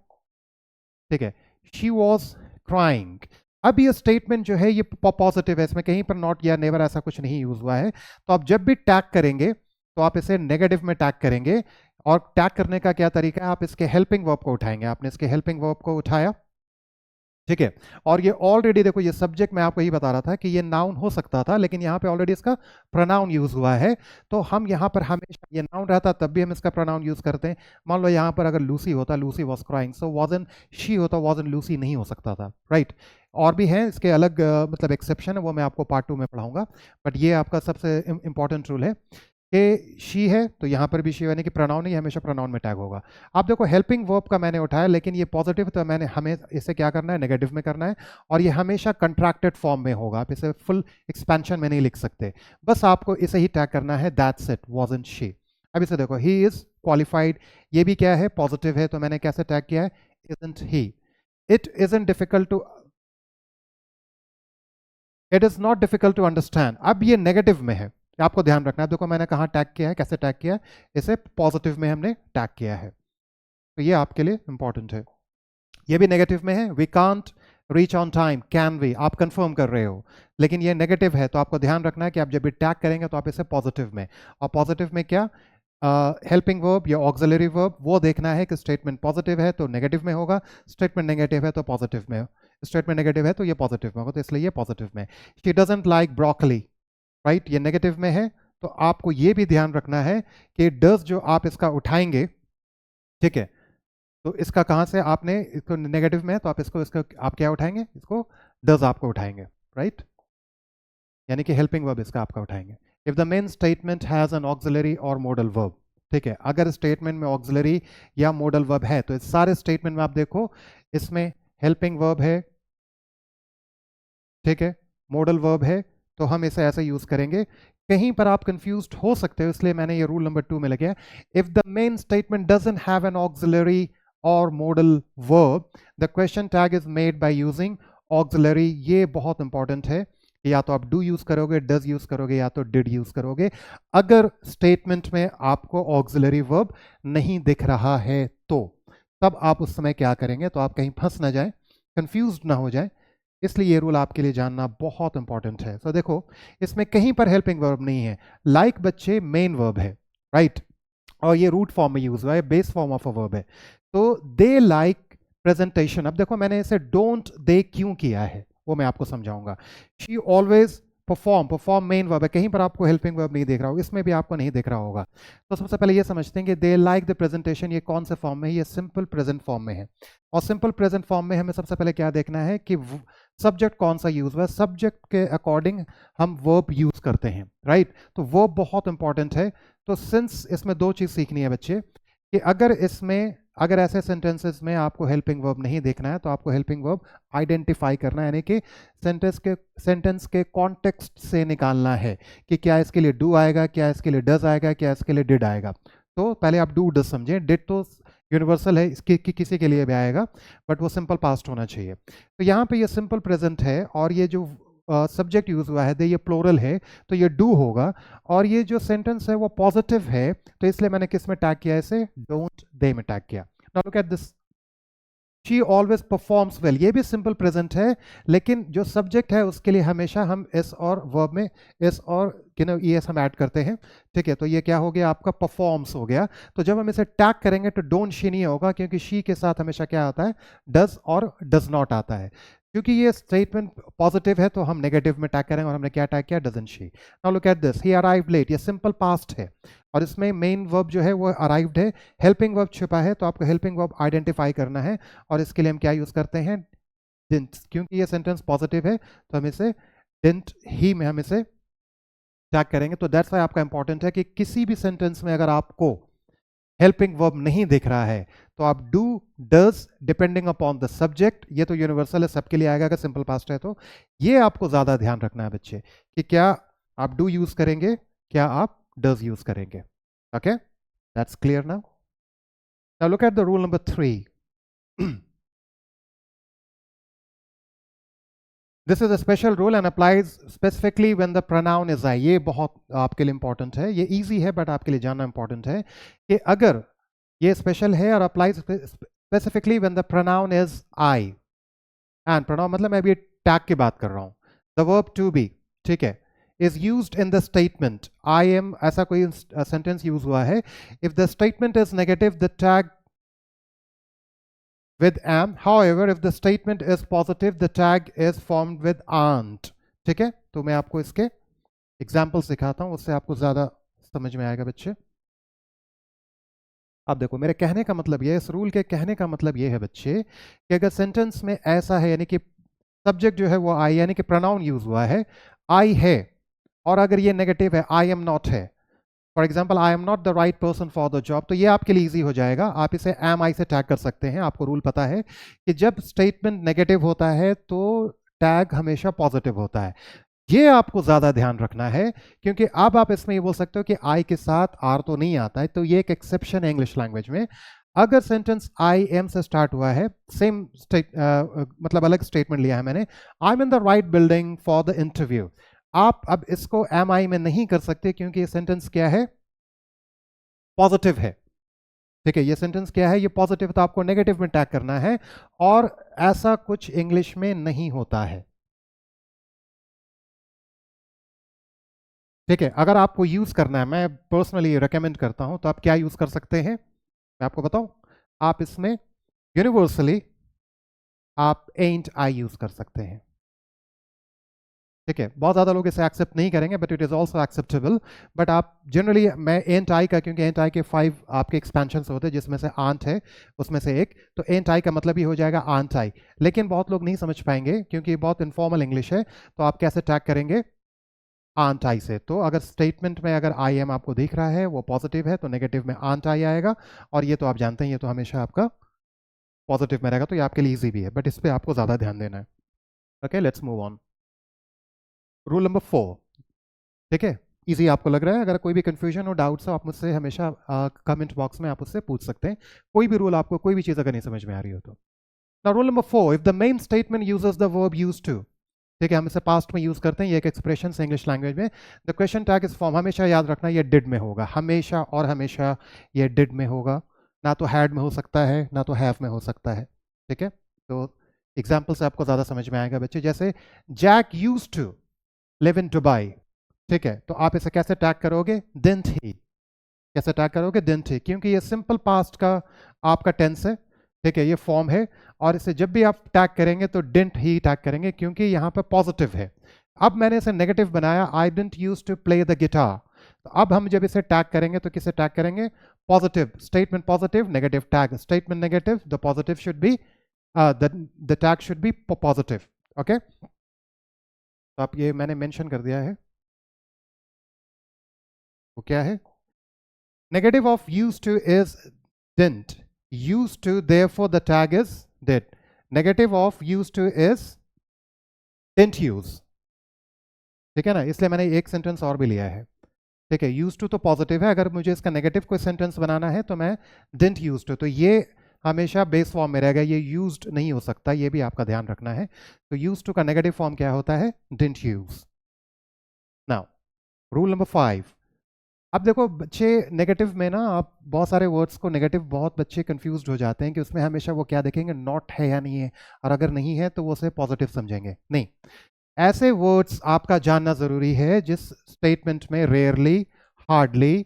ठीक है। शी वॉज क्राइंग, अब ये स्टेटमेंट जो है ये पॉजिटिव है, इसमें कहीं पर नॉट या नेवर ऐसा कुछ नहीं यूज हुआ है। तो आप जब भी टैग करेंगे तो आप इसे नेगेटिव में टैग करेंगे। और टैग करने का क्या तरीका है, आप इसके हेल्पिंग वर्ब को उठाएंगे, आपने इसके हेल्पिंग वर्ब को उठाया, ठीक है। और ये ऑलरेडी देखो, ये सब्जेक्ट मैं आपको यही बता रहा था कि ये नाउन हो सकता था, लेकिन यहाँ पे ऑलरेडी इसका प्रोनाउन यूज हुआ है। तो हम यहाँ पर हमेशा, ये नाउन रहता तब भी हम इसका प्रोनाउन यूज करते हैं। मान लो यहाँ पर अगर लूसी होता, Lucy was crying, so वॉजन she होता, वॉजन लूसी नहीं हो सकता था, राइट। और भी हैं इसके अलग मतलब एक्सेप्शन है, वो मैं आपको पार्ट 2 में पढ़ाऊंगा। बट ये आपका सबसे इंपॉर्टेंट रूल है कि शी है तो यहाँ पर भी शी, यानी कि प्रोनाउन ही हमेशा प्रोनाउन में टैग होगा। आप देखो हेल्पिंग वर्ब का मैंने उठाया, लेकिन ये पॉजिटिव, तो मैंने हमें इसे क्या करना है, नेगेटिव में करना है। और ये हमेशा कंट्रैक्टेड फॉर्म में होगा, आप इसे फुल एक्सपेंशन में नहीं लिख सकते, बस आपको इसे ही टैग करना है, दैट्स इट, वाज़न्ट शी। अब इसे देखो, ही इज क्वालिफाइड, ये भी क्या है, पॉजिटिव है, तो मैंने कैसे टैग किया है, isn't he. It isn't difficult to, it is not difficult to understand, अब ये नेगेटिव में है, आपको ध्यान रखना है। देखो मैंने कहा टैग किया है, कैसे टैग किया है, इसे पॉजिटिव में हमने टैग किया है, तो ये आपके लिए इंपॉर्टेंट है। ये भी नेगेटिव में है, we can't reach on time, can we, आप कंफर्म कर रहे हो, लेकिन ये नेगेटिव है, तो आपको ध्यान रखना है कि आप जब भी टैग करेंगे तो आप इसे पॉजिटिव में, और पॉजिटिव में क्या, हेल्पिंग वर्ब या ऑक्सिलरी वर्ब, वो देखना है कि स्टेटमेंट पॉजिटिव है तो नेगेटिव में होगा, स्टेटमेंट नेगेटिव है तो पॉजिटिव में, स्टेटमेंट नेगेटिव है तो ये पॉजिटिव में होगा, तो इसलिए ये पॉजिटिव में। She doesn't like broccoli, right, ये नेगेटिव में है, तो आपको ये भी ध्यान रखना है कि डज जो आप इसका उठाएंगे, ठीक है, तो इसका कहां से आपने, इसको नेगेटिव में है तो आप इसको, इसका आप क्या उठाएंगे, इसको डज आपको उठाएंगे, राइट, यानी कि हेल्पिंग वर्ब इसका आपका उठाएंगे। If the main statement has an auxiliary और मॉडल वर्ब, ठीक है, अगर स्टेटमेंट में ऑक्सिलरी या मॉडल वर्ब है, तो इस सारे स्टेटमेंट में आप देखो इसमें हेल्पिंग वर्ब है, ठीक है, मॉडल वर्ब है, तो हम इसे ऐसे यूज करेंगे। कहीं पर आप कंफ्यूज्ड हो सकते हो, इसलिए मैंने ये रूल नंबर 2 में लिखा है, if the main statement doesn't have an auxiliary और modal verb, the question tag is made by using auxiliary. ये बहुत इंपॉर्टेंट है, या तो आप डू यूज करोगे, डज यूज करोगे, या तो डिड यूज करोगे। अगर स्टेटमेंट में आपको ऑक्सिलरी वर्ब नहीं दिख रहा है तो तब आप उस समय क्या करेंगे, तो आप कहीं फंस ना जाए, कंफ्यूज ना हो जाए, इसलिए ये रूल आपके लिए जानना बहुत इंपॉर्टेंट है। तो देखो, इसमें कहीं पर हेल्पिंग वर्ब नहीं है। लाइक बच्चे मेन वर्ब है, राइट, और ये रूट फॉर्म में यूज हुआ है, base form of a verb है। तो दे लाइक प्रेजेंटेशन। अब देखो मैंने इसे डोंट दे क्यों किया है वो मैं आपको समझाऊंगा। She always perform, perform main verb है, कहीं पर आपको हेल्पिंग वर्ब नहीं दिख रहा होगा, इसमें भी आपको नहीं दिख रहा होगा। तो सबसे पहले ये समझते हैं कि दे लाइक द प्रेजेंटेशन ये कौन से फॉर्म में है, ये सिंपल प्रेजेंट फॉर्म में है। और सिंपल प्रेजेंट फॉर्म में हमें सबसे पहले क्या देखना है कि सब्जेक्ट कौन सा यूज हुआ है, सब्जेक्ट के अकॉर्डिंग हम वर्ब यूज करते हैं, राइट। तो वर्ब बहुत इंपॉर्टेंट है। तो सिंस इसमें दो चीज सीखनी है बच्चे, कि अगर ऐसे सेंटेंसेस में आपको हेल्पिंग वर्ब नहीं देखना है तो आपको हेल्पिंग वर्ब आइडेंटिफाई करना है, यानी कि सेंटेंस के कॉन्टेक्स्ट से निकालना है कि क्या इसके लिए डू आएगा, क्या इसके लिए डज आएगा, क्या इसके लिए डिड आएगा। तो पहले आप डू डज समझें, डिड तो यूनिवर्सल है, इसके किसी के लिए भी आएगा, बट वो सिंपल पास्ट होना चाहिए। तो यहाँ पे ये सिंपल प्रेजेंट है और ये जो सब्जेक्ट यूज हुआ है दे, ये प्लोरल है तो ये डू होगा। और ये जो सेंटेंस है वो पॉजिटिव है, तो इसलिए मैंने किस में टैग किया, इसे डोंट दे में टैग किया। Now look at this, she always performs well, ये भी सिंपल प्रेजेंट है, लेकिन जो सब्जेक्ट है उसके लिए हमेशा हम एस और वर्ब में एस और ईएस हम ऐड करते हैं, ठीक है। तो ये क्या हो गया, आपका परफॉर्म्स हो गया। तो जब हम इसे टैग करेंगे तो डोंट शी नहीं होगा, क्योंकि शी के साथ हमेशा क्या आता है, डज और डज नॉट आता है। क्योंकि ये स्टेटमेंट पॉजिटिव है तो हम नेगेटिव में टैग करेंगे, और हमने क्या टैग किया, doesn't she. Now look at this, he arrived late, ये सिंपल पास्ट है और इसमें मेन वर्ब जो है वो अराइव्ड है, हेल्पिंग वर्ब छिपा है, तो आपको हेल्पिंग वर्ब आइडेंटिफाई करना है। और इसके लिए हम क्या यूज करते हैं, डिडंट, क्योंकि ये सेंटेंस पॉजिटिव है तो हम इसे डिडंट ही में हम इसे टैग करेंगे। तो दैट्स व्हाई आपका इंपॉर्टेंट है कि किसी भी सेंटेंस में अगर आपको हेल्पिंग वर्ब नहीं दिख रहा है तो आप do does depending upon the subject, ये तो यूनिवर्सल है, सबके लिए आएगा अगर सिंपल पास्ट है। तो ये आपको ज्यादा ध्यान रखना है बच्चे कि क्या आप डू यूज करेंगे, क्या आप डज यूज करेंगे। Okay, that's clear now. Now look at the rule number 3। This is a special rule and applies specifically when the pronoun is I. ये बहुत आपके लिए इंपॉर्टेंट है, ये इजी है बट आपके लिए जानना इंपॉर्टेंट है कि अगर ये स्पेशल है और applies specifically when the pronoun is I, and pronoun मतलब मैं अभी टैग की बात कर रहा हूं, द वर्ब टू बी, ठीक है, is used in the statement I am, ऐसा कोई सेंटेंस यूज हुआ है, if the statement is negative the tag with am, however if the statement is positive the tag is formed with aren't, ठीक है। तो मैं आपको इसके एग्जांपल्स दिखाता हूं, उससे आपको ज्यादा समझ में आएगा बच्चे। अब देखो मेरे कहने का मतलब ये, इस रूल के कहने का मतलब ये है बच्चे कि अगर सेंटेंस में ऐसा है, यानी कि सब्जेक्ट जो है वो आई, यानी कि प्रोनाउन यूज हुआ है, आई है, और अगर ये नेगेटिव है, आई एम नॉट है, for example I am not the right person for the job, तो ये आपके लिए इजी हो जाएगा, आप इसे एम आई से टैग कर सकते हैं। आपको रूल पता है कि जब स्टेटमेंट नेगेटिव होता है तो टैग हमेशा पॉजिटिव होता है। ये आपको ज्यादा ध्यान रखना है, क्योंकि अब आप इसमें ये बोल सकते हो कि आई के साथ आर तो नहीं आता है, तो ये एक एक्सेप्शन है इंग्लिश लैंग्वेज में। अगर सेंटेंस आई एम से स्टार्ट हुआ है, सेम मतलब अलग स्टेटमेंट लिया है मैंने, I am in the right building for the interview, आप अब इसको एम आई में नहीं कर सकते क्योंकि ये सेंटेंस क्या है, पॉजिटिव है, ठीक है। ये सेंटेंस क्या है, ये पॉजिटिव, तो आपको नेगेटिव में टैग करना है, और ऐसा कुछ इंग्लिश में नहीं होता है, ठीक है। अगर आपको यूज करना है, मैं पर्सनली रेकमेंड करता हूं, तो आप क्या यूज कर सकते हैं, मैं आपको बताऊं, आप इसमें यूनिवर्सली आप एंट आई यूज कर सकते हैं, ठीक है। बहुत ज़्यादा लोग इसे एक्सेप्ट नहीं करेंगे but it is also acceptable. But आप जनरली, मैं एंट आई का, क्योंकि एंट आई के 5 आपके एक्सपेंशन होते हैं जिसमें से आंट है उसमें से एक, तो एंट आई का मतलब ही हो जाएगा आंट आई। लेकिन बहुत लोग नहीं समझ पाएंगे क्योंकि ये बहुत इनफॉर्मल इंग्लिश है, तो आप कैसे टैग करेंगे, आंट आई से। तो अगर स्टेटमेंट में अगर आई एम आपको दिख रहा है वो पॉजिटिव है तो नेगेटिव में आंट आई आएगा, और ये तो आप जानते हैं ये तो हमेशा आपका पॉजिटिव में रहेगा, तो ये आपके लिए ईजी भी है, बट इस पर आपको ज़्यादा ध्यान देना है। Okay, let's move on. Rule number 4, ठीक है, इजी आपको लग रहा है। अगर कोई भी कंफ्यूजन हो, डाउट्स हो, आप मुझसे हमेशा कमेंट बॉक्स में आप उससे पूछ सकते हैं, कोई भी रूल आपको, कोई भी चीज़ अगर नहीं समझ में आ रही हो तो। Now rule number 4, if the main statement uses the verb used to, ठीक है, हम इसे पास्ट में यूज करते हैं, ये एक एक्सप्रेशन है इंग्लिश लैंग्वेज में, the question tag is form, हमेशा याद रखना ये डिड में होगा, हमेशा और हमेशा ये डिड में होगा, ना तो हैड में हो सकता है ना तो हैव में हो सकता है, ठीक है। तो एग्जाम्पल से आपको ज़्यादा समझ में आएगा बच्चे। जैसे Jack use to live in Dubai, ठीक है, तो आप इसे कैसे टैग करोगे? Didn't he. कैसे टैग करोगे? डिडंट ही, क्योंकि ये सिंपल पास्ट का आपका टेंस है, ठीक है, ये फॉर्म है, और इसे जब भी आप टैग करेंगे तो डिडंट ही टैग करेंगे, क्योंकि यहाँ पे पॉजिटिव है। अब मैंने इसे नेगेटिव बनाया, I didn't use to play the guitar, तो अब हम जब इसे टैग करेंगे तो किसे टैग करेंगे? Positive statement, positive negative tag, statement negative, the positive should be the tag should be positive. Okay, तो आप ये मैंने मेंशन कर दिया है, वो क्या है? Negative of used to is didn't. Used to, therefore the tag is did. Negative of used to is didn't use. ठीक है ना, इसलिए मैंने एक सेंटेंस और भी लिया है। ठीक है, यूज टू तो पॉजिटिव है, अगर मुझे इसका नेगेटिव कोई सेंटेंस बनाना है तो मैं डिडंट यूज टू, तो ये हमेशा बेस फॉर्म में रहेगा, ये यूज्ड नहीं हो सकता, ये भी आपका ध्यान रखना है। तो यूज टू का नेगेटिव फॉर्म क्या होता है? Didn't use. Now rule number 5। अब देखो बच्चे, नेगेटिव में ना आप बहुत सारे वर्ड्स को नेगेटिव, बहुत बच्चे कंफ्यूज्ड हो जाते हैं कि उसमें हमेशा वो क्या देखेंगे? नॉट है या नहीं है, और अगर नहीं है तो वो उसे पॉजिटिव समझेंगे। नहीं, ऐसे वर्ड्स आपका जानना जरूरी है जिस स्टेटमेंट में रेयरली, हार्डली,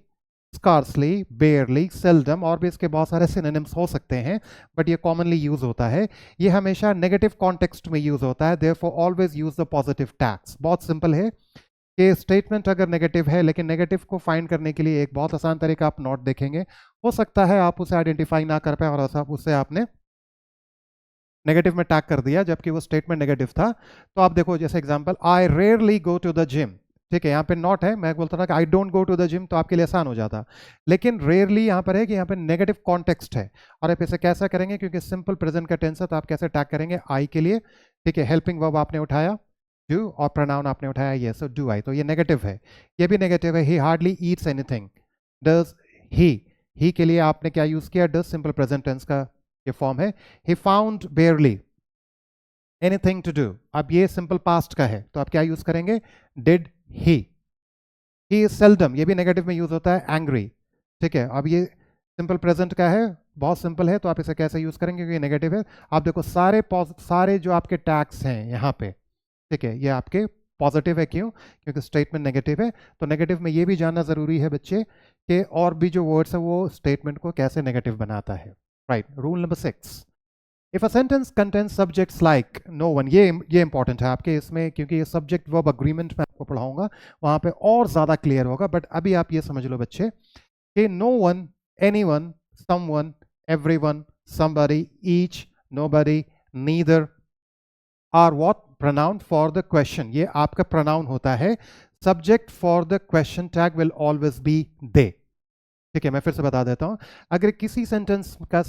स्कार्सली, बेयरली, सेल्डम, और भी इसके बहुत सारे सिनोनिम्स हो सकते हैं, बट ये कॉमनली यूज होता है, ये हमेशा नेगेटिव कॉन्टेक्स्ट में यूज होता है। Therefore always use the positive tags. बहुत सिंपल है कि स्टेटमेंट अगर नेगेटिव है, लेकिन नेगेटिव को फाइंड करने के लिए एक बहुत आसान तरीका आप नोट देखेंगे, हो सकता है आप उसे आइडेंटिफाई ना कर पाए और उसे आपने नेगेटिव में टैग कर दिया जबकि वो स्टेटमेंट नेगेटिव था। तो आप देखो, जैसे example, I rarely go to the gym, ठीक है, यहाँ पे नॉट है, मैं बोलता था कि I don't go to the gym, तो आपके लिए आसान हो जाता, लेकिन रेयरली यहाँ पर है कि यहाँ पे नेगेटिव कॉन्टेक्स्ट है, और आप इसे कैसा करेंगे? क्योंकि सिंपल प्रेजेंट का टेंस है, तो आप कैसे टैग करेंगे? आई के लिए, ठीक है, हेल्पिंग वर्ब आपने उठाया डू, और प्रोनाउन आपने उठाया ये, सो डू आई, तो ये नेगेटिव है, ये भी नेगेटिव है। ही hardly Yeats anything, does he के लिए आपने क्या यूज किया? डज, सिंपल प्रेजेंट टेंस का ये फॉर्म है। He found barely anything to do, अब ये सिंपल पास्ट का है, तो आप क्या यूज करेंगे? Did he. He is seldom, ये भी नेगेटिव में यूज होता है, एंग्री, ठीक है, अब ये सिंपल प्रेजेंट का है, बहुत सिंपल है, तो आप इसे कैसे यूज करेंगे? क्योंकि ये नेगेटिव है। आप देखो सारे जो आपके टैग्स हैं यहाँ पे, ठीक है, ये आपके पॉजिटिव है, क्यों? क्योंकि स्टेटमेंट नेगेटिव है। तो नेगेटिव में ये भी जानना जरूरी है बच्चे कि और भी जो वर्ड्स है वो स्टेटमेंट को कैसे नेगेटिव बनाता है। Right, rule number 6। If a sentence contains subjects like no one, ये इंपॉर्टेंट है आपके इसमें, क्योंकि ये सब्जेक्ट वर्ब अग्रीमेंट में आपको पढ़ाऊंगा, वहां पे और ज्यादा क्लियर होगा, बट अभी आप ये समझ लो बच्चे कि no one, anyone, someone, everyone, somebody, each, nobody, neither or what pronoun for the question, ये आपका प्रोनाउन होता है। Subject for the question tag will always be they. ठीक है, मैं फिर से बता देता हूं, अगर किसी सेंटेंस का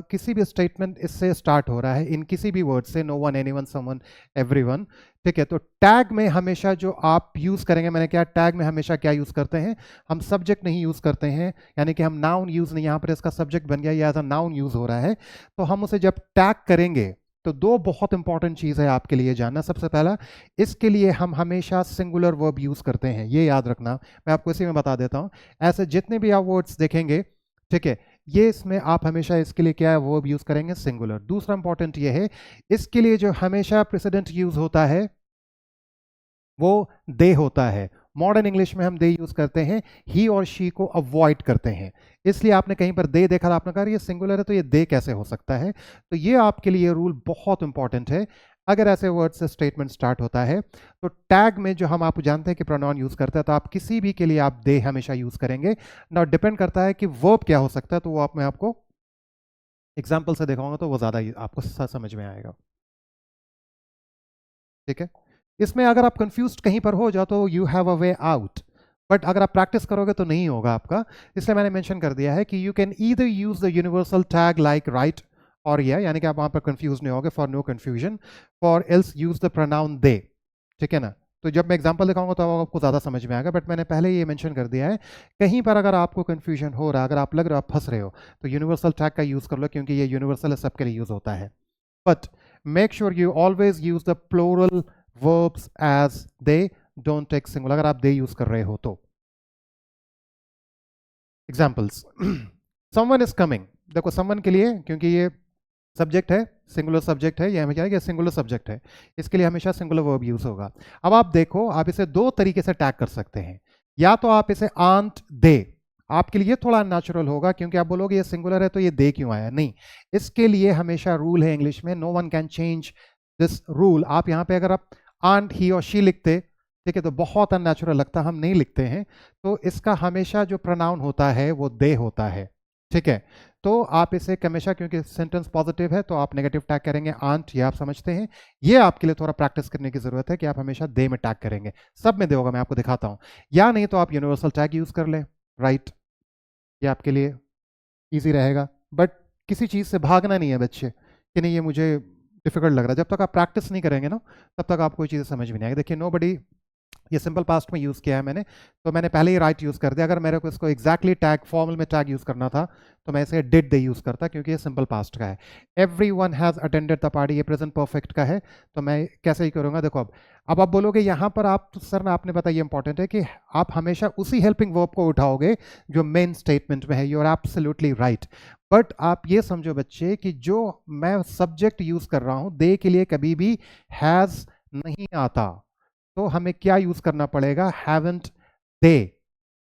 किसी भी स्टेटमेंट इससे स्टार्ट हो रहा है, इन किसी भी वर्ड से, no one, anyone, someone, everyone, ठीक है, तो टैग में हमेशा जो आप यूज करेंगे, मैंने क्या टैग में हमेशा क्या यूज करते हैं? हम सब्जेक्ट नहीं यूज करते हैं, यानी कि हम नाउन यूज नहीं, यहां पर इसका सब्जेक्ट बन गया, या एज अ नाउन यूज हो रहा है, तो हम उसे जब टैग करेंगे तो दो बहुत इंपॉर्टेंट चीज है आपके लिए जानना। सबसे पहला, इसके लिए हम हमेशा सिंगुलर वर्ब यूज करते हैं, ये याद रखना, मैं आपको इसी में बता देता हूं। ऐसे जितने भी आप वर्ड्स देखेंगे, ठीक है, ये इसमें आप हमेशा इसके लिए क्या है? वर्ब यूज करेंगे सिंगुलर। दूसरा इंपॉर्टेंट ये है, इसके लिए जो हमेशा प्रेसिडेंट यूज होता है वो दे होता है। मॉडर्न इंग्लिश में हम दे यूज करते हैं, ही और शी को अवॉइड करते हैं, इसलिए आपने कहीं पर दे देखा, आपने कहा ये सिंगुलर है तो ये दे कैसे हो सकता है? तो ये आपके लिए रूल बहुत इंपॉर्टेंट है। अगर ऐसे वर्ड से स्टेटमेंट स्टार्ट होता है तो टैग में जो हम आप जानते हैं कि प्रोनाउन यूज करते हैं, तो आप किसी भी के लिए आप दे हमेशा यूज करेंगे ना। डिपेंड करता है कि वर्ब क्या हो सकता है, तो वो मैं आपको एग्जाम्पल से दिखाऊंगा तो वो ज्यादा आपको समझ में आएगा। ठीक है, इसमें अगर आप कंफ्यूज कहीं पर हो जाओ तो you have a way out, but अगर आप प्रैक्टिस करोगे तो नहीं होगा आपका, इसलिए मैंने मेंशन कर दिया है कि you can either use the universal tag like right और या, यानी कि आप वहां पर कंफ्यूज नहीं होगे, for no confusion, for else use the pronoun they. ठीक है ना, तो जब मैं एग्जांपल दिखाऊंगा तो आपको ज़्यादा समझ में आएगा, बट मैंने पहले ये मेंशन कर दिया है, कहीं पर अगर आपको कंफ्यूजन हो रहा है, अगर आप लग रहा हो आप फंस रहे हो, तो यूनिवर्सल टैग का यूज़ कर लो, क्योंकि ये यूनिवर्सल है, सबके लिए यूज़ होता है। But make sure you always use the plural verbs as they, don't take singular, अगर आप they यूज कर रहे हो तो। एग्जाम्पल्स, someone is coming, देखो someone के लिए, क्योंकि ये सब्जेक्ट है, सिंगुलर सब्जेक्ट है, ये हमें क्या है कि सिंगुलर सब्जेक्ट है, इसके लिए हमेशा सिंगुलर वर्ब यूज होगा। अब आप देखो, आप इसे दो तरीके से टैग कर सकते हैं। या तो आप इसे आंट दे, आपके लिए थोड़ा अननेचुरल होगा क्योंकि आप बोलोगे ये सिंगुलर है तो ये दे क्यों आया, नहीं, इसके लिए हमेशा रूल है इंग्लिश में, no one can change this rule. आप यहाँ पे अगर आप आंट ही और शी लिखते, ठीक है, तो बहुत अननेचुरल लगता, हम नहीं लिखते हैं, तो इसका हमेशा जो प्रोनाउन होता है वो दे होता है, ठीक है। तो आप इसे हमेशा, क्योंकि सेंटेंस पॉजिटिव है तो आप नेगेटिव टैग करेंगे आंट, ये आप समझते हैं। ये आपके लिए थोड़ा प्रैक्टिस करने की जरूरत है कि आप हमेशा दे में टैग करेंगे, सब में दे होगा, मैं आपको दिखाता हूं। या नहीं तो आप यूनिवर्सल टैग यूज कर लें, राइट, ये आपके लिए ईजी रहेगा। बट किसी चीज़ से भागना नहीं है बच्चे कि नहीं ये मुझे डिफिकल्ट लग रहा है, जब तक आप प्रैक्टिस नहीं करेंगे ना तब तक आपको चीज़ें समझ में नहीं आएगी। देखिए नोबडी, ये सिंपल पास्ट में यूज़ किया है मैंने, तो मैंने पहले ही राइट यूज़ कर दिया। अगर मेरे को इसको एग्जैक्टली टैग फॉर्मल में टैग यूज़ करना था तो मैं इसे डिड दे यूज़ करता, क्योंकि ये सिंपल पास्ट का है। Everyone has attended the party, ये प्रेजेंट परफेक्ट का है, तो मैं कैसे ही करूँगा। देखो अब आप बोलोगे यहाँ पर, आप तो सर आपने बताया, ये इंपॉर्टेंट है कि आप हमेशा उसी हेल्पिंग वर्ब को उठाओगे जो मेन स्टेटमेंट में है, यू आर एब्सोल्युटली राइट। बट आप ये समझो बच्चे कि जो मैं सब्जेक्ट यूज़ कर रहा हूँ, दे के लिए कभी भी हैज़ नहीं आता, तो हमें क्या यूज करना पड़ेगा, हैवंट दे,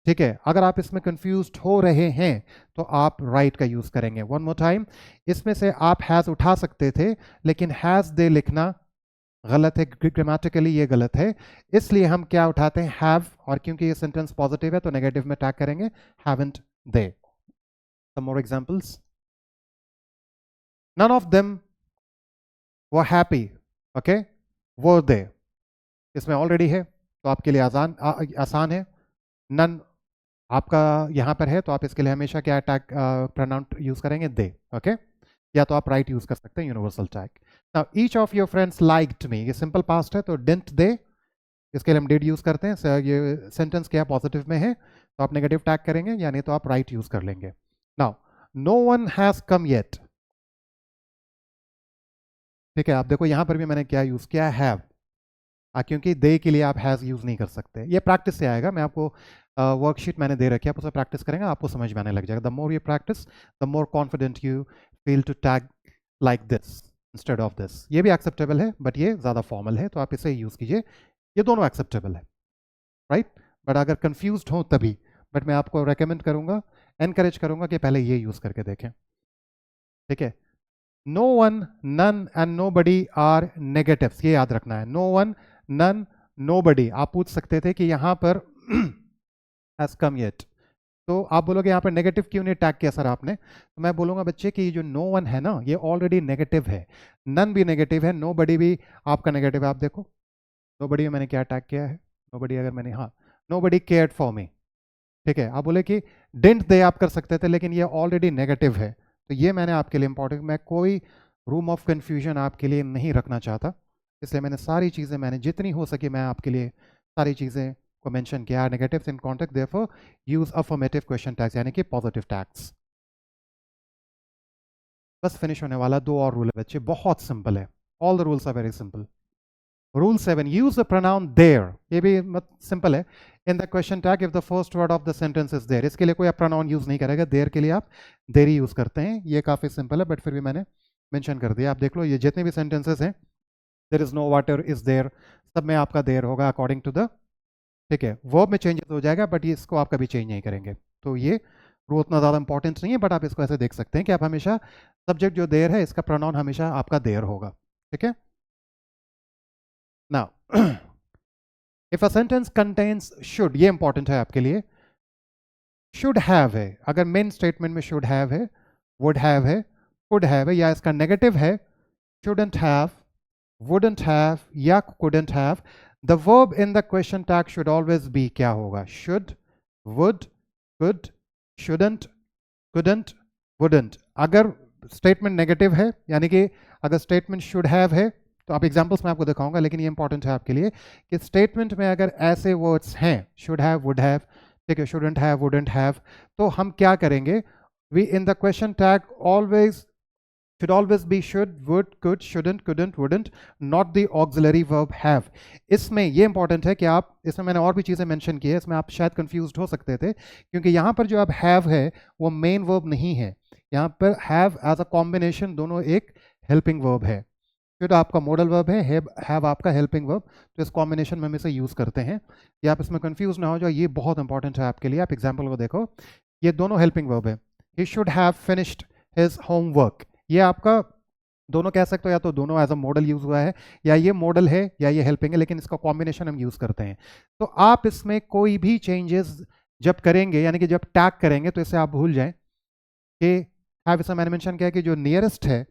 ठीक है। अगर आप इसमें कंफ्यूज्ड हो रहे हैं तो आप राइट का यूज करेंगे। वन मोर टाइम, इसमें से आप हैज उठा सकते थे, लेकिन हैज दे लिखना गलत है, ग्रामेटिकली ये गलत है, इसलिए हम क्या उठाते हैं, हैव, और क्योंकि ये सेंटेंस पॉजिटिव है तो नेगेटिव में टैग करेंगे haven't they. Some more examples, none of them were happy, okay, were they, इसमें ऑलरेडी है तो आपके लिए आसान है। नन आपका यहाँ पर है तो आप इसके लिए हमेशा क्या टैग प्रोनाउन यूज करेंगे, दे, ओके। या तो आप राइट यूज कर सकते हैं, universal tag. Now each of your friends liked me, ये सिंपल पास्ट है तो डिडंट दे, इसके लिए हम डिड यूज करते हैं। सर ये सेंटेंस क्या पॉजिटिव में है तो आप नेगेटिव टैग करेंगे, या नहीं तो आप राइट यूज कर लेंगे। Now no one has come yet, ठीक है, आप देखो यहाँ पर भी मैंने क्या यूज किया, हैव, क्योंकि दे के लिए आप हैज़ यूज़ नहीं कर सकते, ये प्रैक्टिस से आएगा। मैं आपको वर्कशीट मैंने दे रखी है, आप उसे प्रैक्टिस करेंगे, आपको समझ में आने लग जाएगा। The more you practise the more confident you feel to tag like this instead of this. ये भी एक्सेप्टेबल है बट ये ज़्यादा फॉर्मल है, तो आप इसे यूज़ कीजिए, ये दोनों एक्सेप्टेबल है, राइट। बट अगर कन्फ्यूज हो तभी, बट मैं आपको रेकमेंड करूँगा, एनकरेज करूँगा कि पहले ये यूज़ करके देखें, ठीक है। No one, none and nobody are negatives, ये याद रखना है। No one, none, nobody. आप पूछ सकते थे कि यहां पर हैज कम येट, तो आप बोलोगे यहाँ पर नेगेटिव क्यों नहीं टैग किया सर आपने, तो मैं बोलूंगा बच्चे कि जो नो वन है ना ये ऑलरेडी नेगेटिव है, नन भी नेगेटिव है, नोबडी भी आपका नेगेटिव है। आप देखो नोबडी में मैंने क्या टैग किया है, नोबडी अगर मैंने, हाँ, नोबडी केयर्ड फॉर मी, ठीक है। आप बोले कि डिडंट दे आप कर सकते थे, लेकिन ये ऑलरेडी नेगेटिव है, तो ये मैंने आपके लिए इंपॉर्टेंट, मैं कोई रूम ऑफ कंफ्यूजन आपके लिए नहीं रखना चाहता, इसलिए मैंने सारी चीज़ें, मैंने जितनी हो सकी मैं आपके लिए सारी चीज़ें को मेंशन किया। Negatives in context, therefore use affirmative question tags, यानी कि पॉजिटिव टैग्स। बस फिनिश होने वाला, दो और रूल है बच्चे, बहुत सिंपल है, all the rules are very simple. Rule 7, use the pronoun there, ये भी सिंपल है। In the question tag if the first word of the sentence is there, इसके लिए कोई आप प्रोनाउन यूज नहीं करेगा, देयर के लिए आप देर ही यूज करते हैं, ये काफ़ी सिंपल है, बट फिर भी मैंने मेंशन कर दिया। आप देख लो ये जितने भी सेंटेंसेस हैं, there is no water is there, सब में आपका देयर होगा अकॉर्डिंग टू द, ठीक है। वर्ब में चेंजेस हो जाएगा बट ये इसको आप कभी चेंज नहीं करेंगे, तो ये रूल उतना ज़्यादा इंपॉर्टेंट नहीं है, बट आप इसको ऐसे देख सकते हैं कि आप हमेशा सब्जेक्ट जो देयर है इसका प्रोनाउन हमेशा आपका देयर होगा, ठीक है। Now if a sentence contains should, ये इंपॉर्टेंट है आपके लिए, शुड हैव है, अगर मेन स्टेटमेंट में शुड हैव है, वुड हैव है, कुड हैव है, या इसका नेगेटिव है shouldn't have, wouldn't have या couldn't have, the verb in the question tag should always be क्या होगा, should, would, could, shouldn't, couldn't, wouldn't। अगर स्टेटमेंट नेगेटिव है, यानी कि अगर स्टेटमेंट should have है, तो आप एग्जांपल्स में आपको दिखाऊंगा, लेकिन ये इंपॉर्टेंट है आपके लिए कि स्टेटमेंट में अगर ऐसे वर्ड्स हैं should have, would have, ठीक है, shouldn't have, wouldn't have, तो हम क्या करेंगे, we in the question tag always should always be should, would, could, shouldn't, couldn't, wouldn't, not the auxiliary verb have। इसमें ये इंपॉर्टेंट है कि आप, इसमें मैंने और भी चीज़ें मेंशन की है, इसमें आप शायद कंफ्यूज्ड हो सकते थे, क्योंकि यहाँ पर जो आप have है वो मेन वर्ब नहीं है, यहाँ पर have एज अ कॉम्बिनेशन दोनों एक हेल्पिंग वर्ब है, should आपका मॉडल वर्ब है, have आपका हेल्पिंग वर्ब। तो इस कॉम्बिनेशन में हम इसे यूज़ करते हैं, ये आप इसमें कंफ्यूज ना हो जाओ, ये बहुत इंपॉर्टेंट है आपके लिए। आप एग्जाम्पल को देखो, ये दोनों हेल्पिंग वर्ब है। He should have finished his homework, ये आपका दोनों कह सकते हो, या तो दोनों एज अ मॉडल यूज हुआ है, या ये मॉडल है या ये हेल्पिंग है, लेकिन इसका कॉम्बिनेशन हम यूज करते हैं। तो आप इसमें कोई भी चेंजेस जब करेंगे, यानी कि जब टैग करेंगे, तो इसे आप भूल जाएं कि हैव इसमें मैंने मेंशन किया कि जो नियरेस्ट है,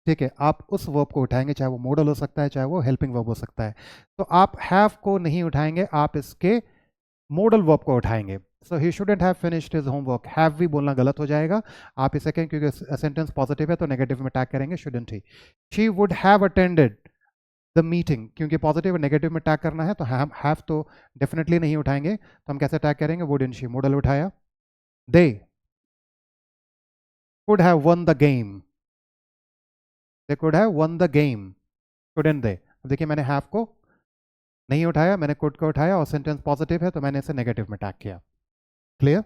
ठीक है, आप उस वर्ब को उठाएंगे, चाहे वो मॉडल हो सकता है, चाहे वो हेल्पिंग वर्ब हो सकता है। तो आप हैव को नहीं उठाएंगे, आप इसके मॉडल वर्ब को उठाएंगे। So he shouldn't have finished his homework, have भी बोलना गलत हो जाएगा, आप इसे कहें, क्योंकि सेंटेंस पॉजिटिव है तो नेगेटिव में टैग करेंगे, shouldn't he. She would have attended the meeting, क्योंकि पॉजिटिव और नेगेटिव में टैग करना है, तो हम हैव तो डेफिनेटली नहीं उठाएंगे, तो हम कैसे टैग करेंगे, वुडंट शी, मॉडल उठाया। They could have won the game, they could have won the game, couldn't they. अब देखिए मैंने हैव को नहीं उठाया, मैंने कुड को उठाया, और सेंटेंस पॉजिटिव है तो मैंने इसे नेगेटिव में टैग किया। Clear?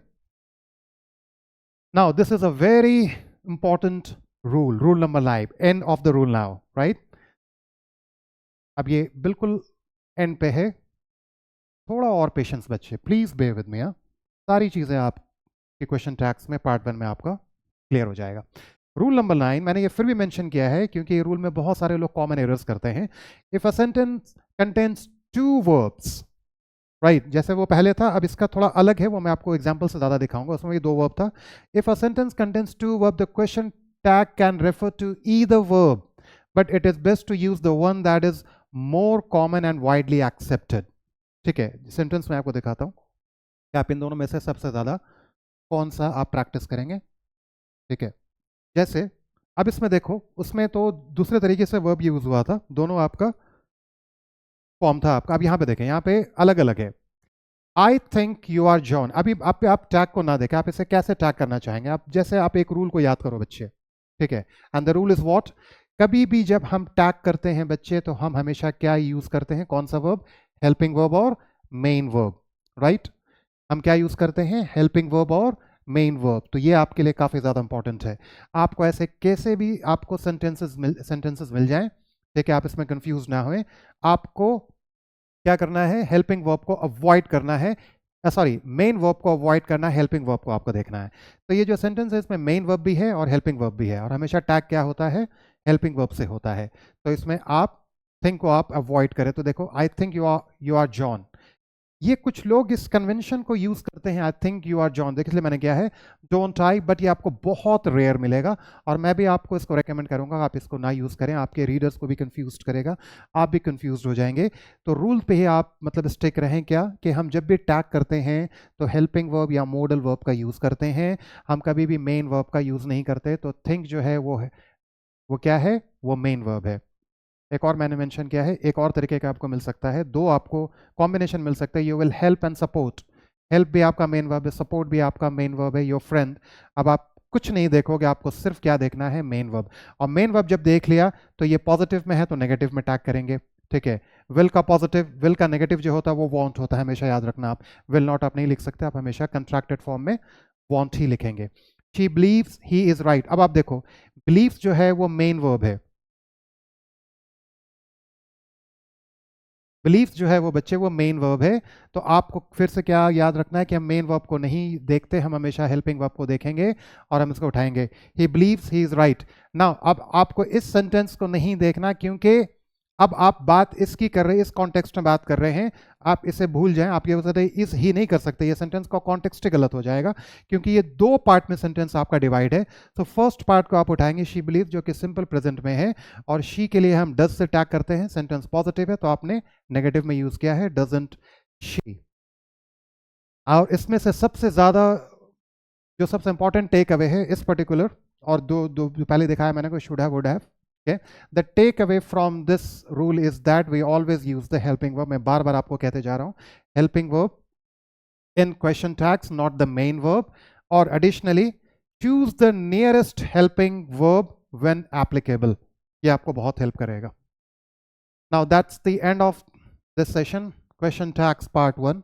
Now, this is a very important rule, rule number 9, end of the rule now, right? अब ये बिल्कुल एंड पे है, थोड़ा और पेशेंस बच्चे, प्लीज बेयर विद मी। सारी चीजें आपके क्वेश्चन टैग्स में पार्ट 1 में आपका क्लियर हो जाएगा। रूल नंबर 9 मैंने ये फिर भी मेंशन किया है क्योंकि ये रूल में बहुत सारे लोग कॉमन एरर्स करते हैं। If a sentence contains two verbs, right, जैसे वो पहले था, अब इसका थोड़ा अलग है, वो मैं आपको एग्जांपल से ज़्यादा दिखाऊंगा, उसमें ये 2 वर्ब था। If a sentence contains 2 verb, the question tag can refer to either verb, but it is best to use the one that is more common and widely accepted. ठीक है, सेंटेंस में आपको दिखाता हूँ कि आप इन दोनों में से सबसे ज़्यादा कौन सा आप प्रैक्टिस करेंगे। ठीक है, जैसे अब इसमें देखो, उसमें तो दूसरे तरीके से वर्ब यूज हुआ था, दोनों आपका फॉर्म था आपका। अब यहाँ पे देखें, यहाँ पे अलग अलग है। I think you are John, अभी आप टैग को ना देखें, आप इसे कैसे टैग करना चाहेंगे। आप जैसे आप एक रूल को याद करो बच्चे, ठीक है, and the rule is what, कभी भी जब हम टैग करते हैं बच्चे, तो हम हमेशा क्या यूज करते हैं, कौन सा वर्ब, हेल्पिंग वर्ब और मेन वर्ब, राइट। हम क्या यूज करते हैं, हेल्पिंग वर्ब और मेन वर्ब। तो ये आपके लिए काफी ज्यादा इंपॉर्टेंट है। आपको ऐसे कैसे भी आपको सेंटेंसेस मिल जाएं, ठीक है, आप इसमें कंफ्यूज ना होए। आपको क्या करना है, हेल्पिंग वर्ब को अवॉइड करना है, सॉरी मेन वर्ब को अवॉइड करना है, हेल्पिंग वर्ब को आपको देखना है। तो ये जो सेंटेंस है, इसमें मेन वर्ब भी है और हेल्पिंग वर्ब भी है, और हमेशा टैग क्या होता है, हेल्पिंग वर्ब से होता है। तो इसमें आप थिंक को आप अवॉइड करें, तो देखो I think you are John, ये कुछ लोग इस कन्वेंशन को यूज करते हैं, I think you are John, देख इसलिए मैंने किया है डोंट आई, बट ये आपको बहुत रेयर मिलेगा, और मैं भी आपको इसको रेकमेंड करूंगा आप इसको ना यूज करें, आपके रीडर्स को भी कंफ्यूज करेगा, आप भी कंफ्यूज हो जाएंगे। तो रूल पे ही आप मतलब स्टिक रहें, क्या कि हम जब भी टैग करते हैं तो हेल्पिंग वर्ब या मॉडल वर्ब का यूज करते हैं, हम कभी भी मेन वर्ब का यूज नहीं करते। तो थिंक जो है वो क्या है, वो मेन वर्ब है। एक और मैंने मेंशन किया है, एक और तरीके का आपको मिल सकता है, 2 आपको कॉम्बिनेशन मिल सकता है, you will help and support. Help भी आपका मेन वर्ब है, सपोर्ट भी आपका मेन वर्ब है, योर फ्रेंड। अब आप कुछ नहीं देखोगे, आपको सिर्फ क्या देखना है, मेन वर्ब। और मेन वर्ब जब देख लिया तो ये पॉजिटिव में है तो नेगेटिव में टैग करेंगे। ठीक है, विल का पॉजिटिव, विल का नेगेटिव जो होता है वो वांट होता है, हमेशा याद रखना। आप विल नॉट आप नहीं लिख सकते, आप हमेशा कंट्रैक्टेड फॉर्म में वांट ही लिखेंगे। She beliefs he is right, अब आप देखो बिलीव्स जो है वो मेन वर्ब है, बिलीफ जो है वो बच्चे वो मेन वर्ब है। तो आपको फिर से क्या याद रखना है कि हम मेन वर्ब को नहीं देखते, हम हमेशा हेल्पिंग वर्ब को देखेंगे और हम इसको उठाएंगे। He believes he is right. Now अब आपको इस सेंटेंस को नहीं देखना, क्योंकि अब आप बात इसकी कर रहे हैं, इस कॉन्टेक्स्ट में बात कर रहे हैं, आप इसे भूल जाएं। आप ये बता इस ही नहीं कर सकते, ये सेंटेंस का कॉन्टेक्स्ट ही गलत हो जाएगा, क्योंकि ये 2 पार्ट में सेंटेंस आपका डिवाइड है। तो फर्स्ट पार्ट को आप उठाएंगे, शी बिलीव, जो कि सिंपल प्रेजेंट में है, और शी के लिए हम डज से टैग करते हैं, सेंटेंस पॉजिटिव है तो आपने नेगेटिव में यूज किया है, डजंट शी। और इसमें से सबसे ज्यादा जो सबसे इंपॉर्टेंट टेक अवे है इस पर्टिकुलर, और दो दो जो पहले दिखाया मैंने को, should have, would have, okay, the take away from this rule is that we always use the helping verb। मैं बार बार आपको कहते जा रहा हूं, helping verb in question tags, not the main verb। और additionally choose the nearest helping verb when applicable, ये आपको बहुत हेल्प करेगा। Now that's the end of this session, question tags part 1।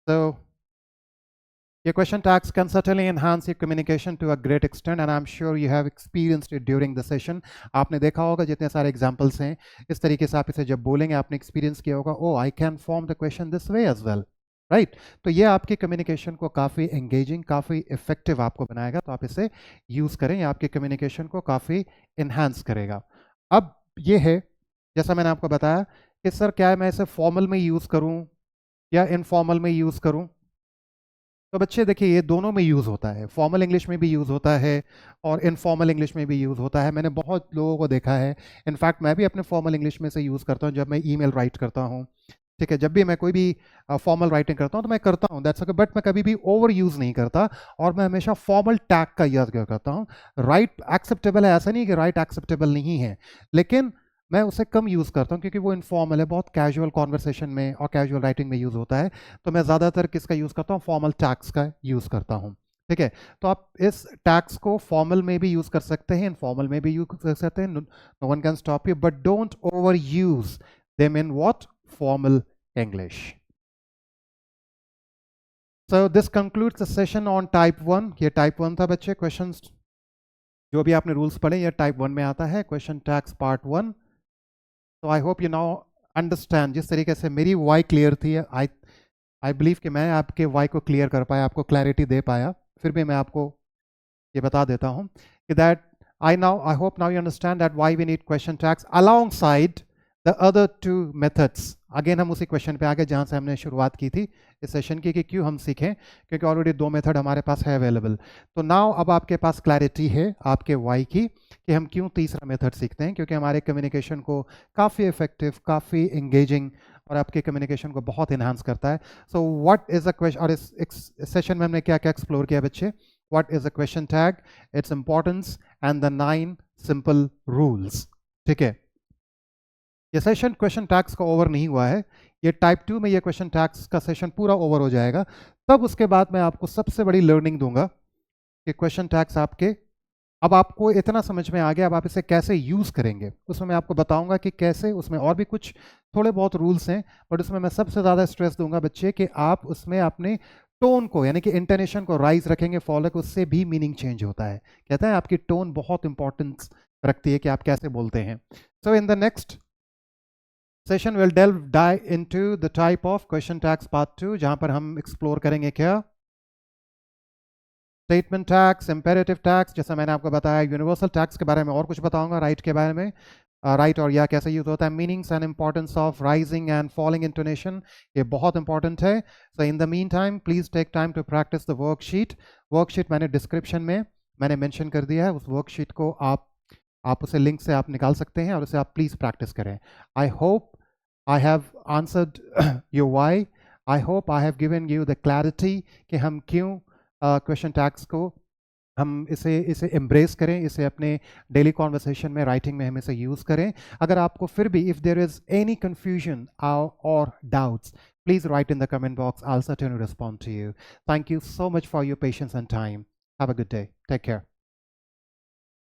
So Your question tags can certainly enhance your communication to a great extent, and I'm sure you have experienced it during the session. आपने देखा होगा जितने सारे examples हैं, इस तरीके से आप इसे जब बोलेंगे आपने एक्सपीरियंस किया होगा, oh I can form the question this way as well, right. तो ये आपकी कम्युनिकेशन को काफ़ी एंगेजिंग, काफ़ी इफेक्टिव आपको बनाएगा, तो आप इसे यूज़ करें, ये आपकी कम्युनिकेशन को काफ़ी इन्हांस करेगा। अब ये है, जैसा मैंने आपको बताया कि सर क्या मैं इसे फॉर्मल में यूज़ करूँ या इनफॉर्मल में यूज़ करूँ। तो बच्चे देखिए ये दोनों में यूज़ होता है, फॉर्मल इंग्लिश में भी यूज़ होता है और इनफॉर्मल इंग्लिश में भी यूज़ होता है। मैंने बहुत लोगों को देखा है, इनफैक्ट मैं भी अपने फॉर्मल इंग्लिश में से यूज़ करता हूँ जब मैं ईमेल राइट करता हूँ, ठीक है। जब भी मैं कोई भी फॉर्मल राइटिंग करता हूँ तो मैं करता हूँ दैट्स ओके, बट मैं कभी भी ओवर यूज़ नहीं करता और मैं हमेशा फॉर्मल टैग का यूज़ करता हूँ। राइट एक्सेप्टेबल है, ऐसा नहीं कि राइट एक्सेप्टेबल नहीं है, लेकिन मैं उसे कम यूज़ करता हूँ क्योंकि वो इनफॉर्मल है, बहुत कैजुअल कॉन्वर्सेशन में और कैजुअल राइटिंग में यूज़ होता है। तो मैं ज़्यादातर किसका यूज़ करता हूँ, फॉर्मल टैग्स का यूज़ करता हूँ, ठीक है। तो आप इस टैग्स को फॉर्मल में भी यूज़ कर सकते हैं, इनफॉर्मल में भी यूज़ कर सकते हैं, no one can stop you, but don't overuse them in what, formal English. So this concludes the session on type 1. ये type 1 था बच्चे, questions जो भी आपने rules पढ़े ये type 1 में आता है, question tags part 1. So I hope you now understand, जिस तरीके से मेरी why clear थी, I believe कि मैं आपके why को clear कर पाया, आपको clarity दे पाया। फिर भी मैं आपको ये बता देता हूँ कि that I hope now you understand that why we need question tags alongside the other two methods. Again हम उसी क्वेश्चन पे आगे जहाँ से हमने शुरुआत की थी इस सेशन की, कि क्यों हम सीखें, क्योंकि ऑलरेडी 2 मेथड हमारे पास है अवेलेबल। तो नाउ अब आपके पास क्लैरिटी है आपके वाई की कि हम क्यों तीसरा मेथड सीखते हैं, क्योंकि हमारे कम्युनिकेशन को काफ़ी इफेक्टिव, काफ़ी एंगेजिंग और आपके कम्युनिकेशन को बहुत इन्हांस करता है। So what is a question, और इस सेशन में हमने क्या क्या एक्सप्लोर किया बच्चे, what is a question tag, its importance and the 9 simple rules, ठीक है। ये सेशन क्वेश्चन टैग्स का ओवर नहीं हुआ है, ये टाइप 2 में ये क्वेश्चन टैग्स का सेशन पूरा ओवर हो जाएगा, तब उसके बाद मैं आपको सबसे बड़ी लर्निंग दूंगा कि क्वेश्चन टैग्स आपके, अब आपको इतना समझ में आ गया, अब आप इसे कैसे यूज़ करेंगे उसमें मैं आपको बताऊंगा कि कैसे। उसमें और भी कुछ थोड़े बहुत रूल्स हैं, बट उसमें मैं सबसे ज़्यादा स्ट्रेस दूंगा बच्चे कि आप उसमें अपने टोन को, यानी कि इंटोनेशन को राइज रखेंगे, फॉलो को, उससे भी मीनिंग चेंज होता है। कहता है आपकी टोन बहुत इंपॉर्टेंस रखती है कि आप कैसे बोलते हैं। So in the next session will dive into the type of question tags part 2, जहां पर हम एक्सप्लोर करेंगे क्या, स्टेटमेंट टैग्स, इंपेरेटिव टैग्स, जैसा मैंने आपको बताया, यूनिवर्सल टैग्स के बारे में और कुछ बताऊंगा, राइट के बारे में, राइट और या कैसे यूज होता है, meanings and importance of rising and falling intonation, ये बहुत इंपॉर्टेंट है। So in the mean time please take time to practise the worksheet मैंने डिस्क्रिप्शन में मैंने मेंशन कर दिया है, उस वर्कशीट को आप उसे लिंक से आप निकाल सकते हैं और उसे आप प्लीज प्रैक्टिस करें। I hope I have answered your why. I hope I have given you the clarity कि हम क्यों क्वेश्चन टैग्स को हम इसे एम्ब्रेस करें, इसे अपने डेली कॉन्वर्सेशन में, राइटिंग में हम इसे यूज़ करें। अगर आपको फिर भी if there is any confusion और doubts, please write in the comment box. I'll certainly respond to you. Thank you so much for your patience and time. Have a good day. Take care.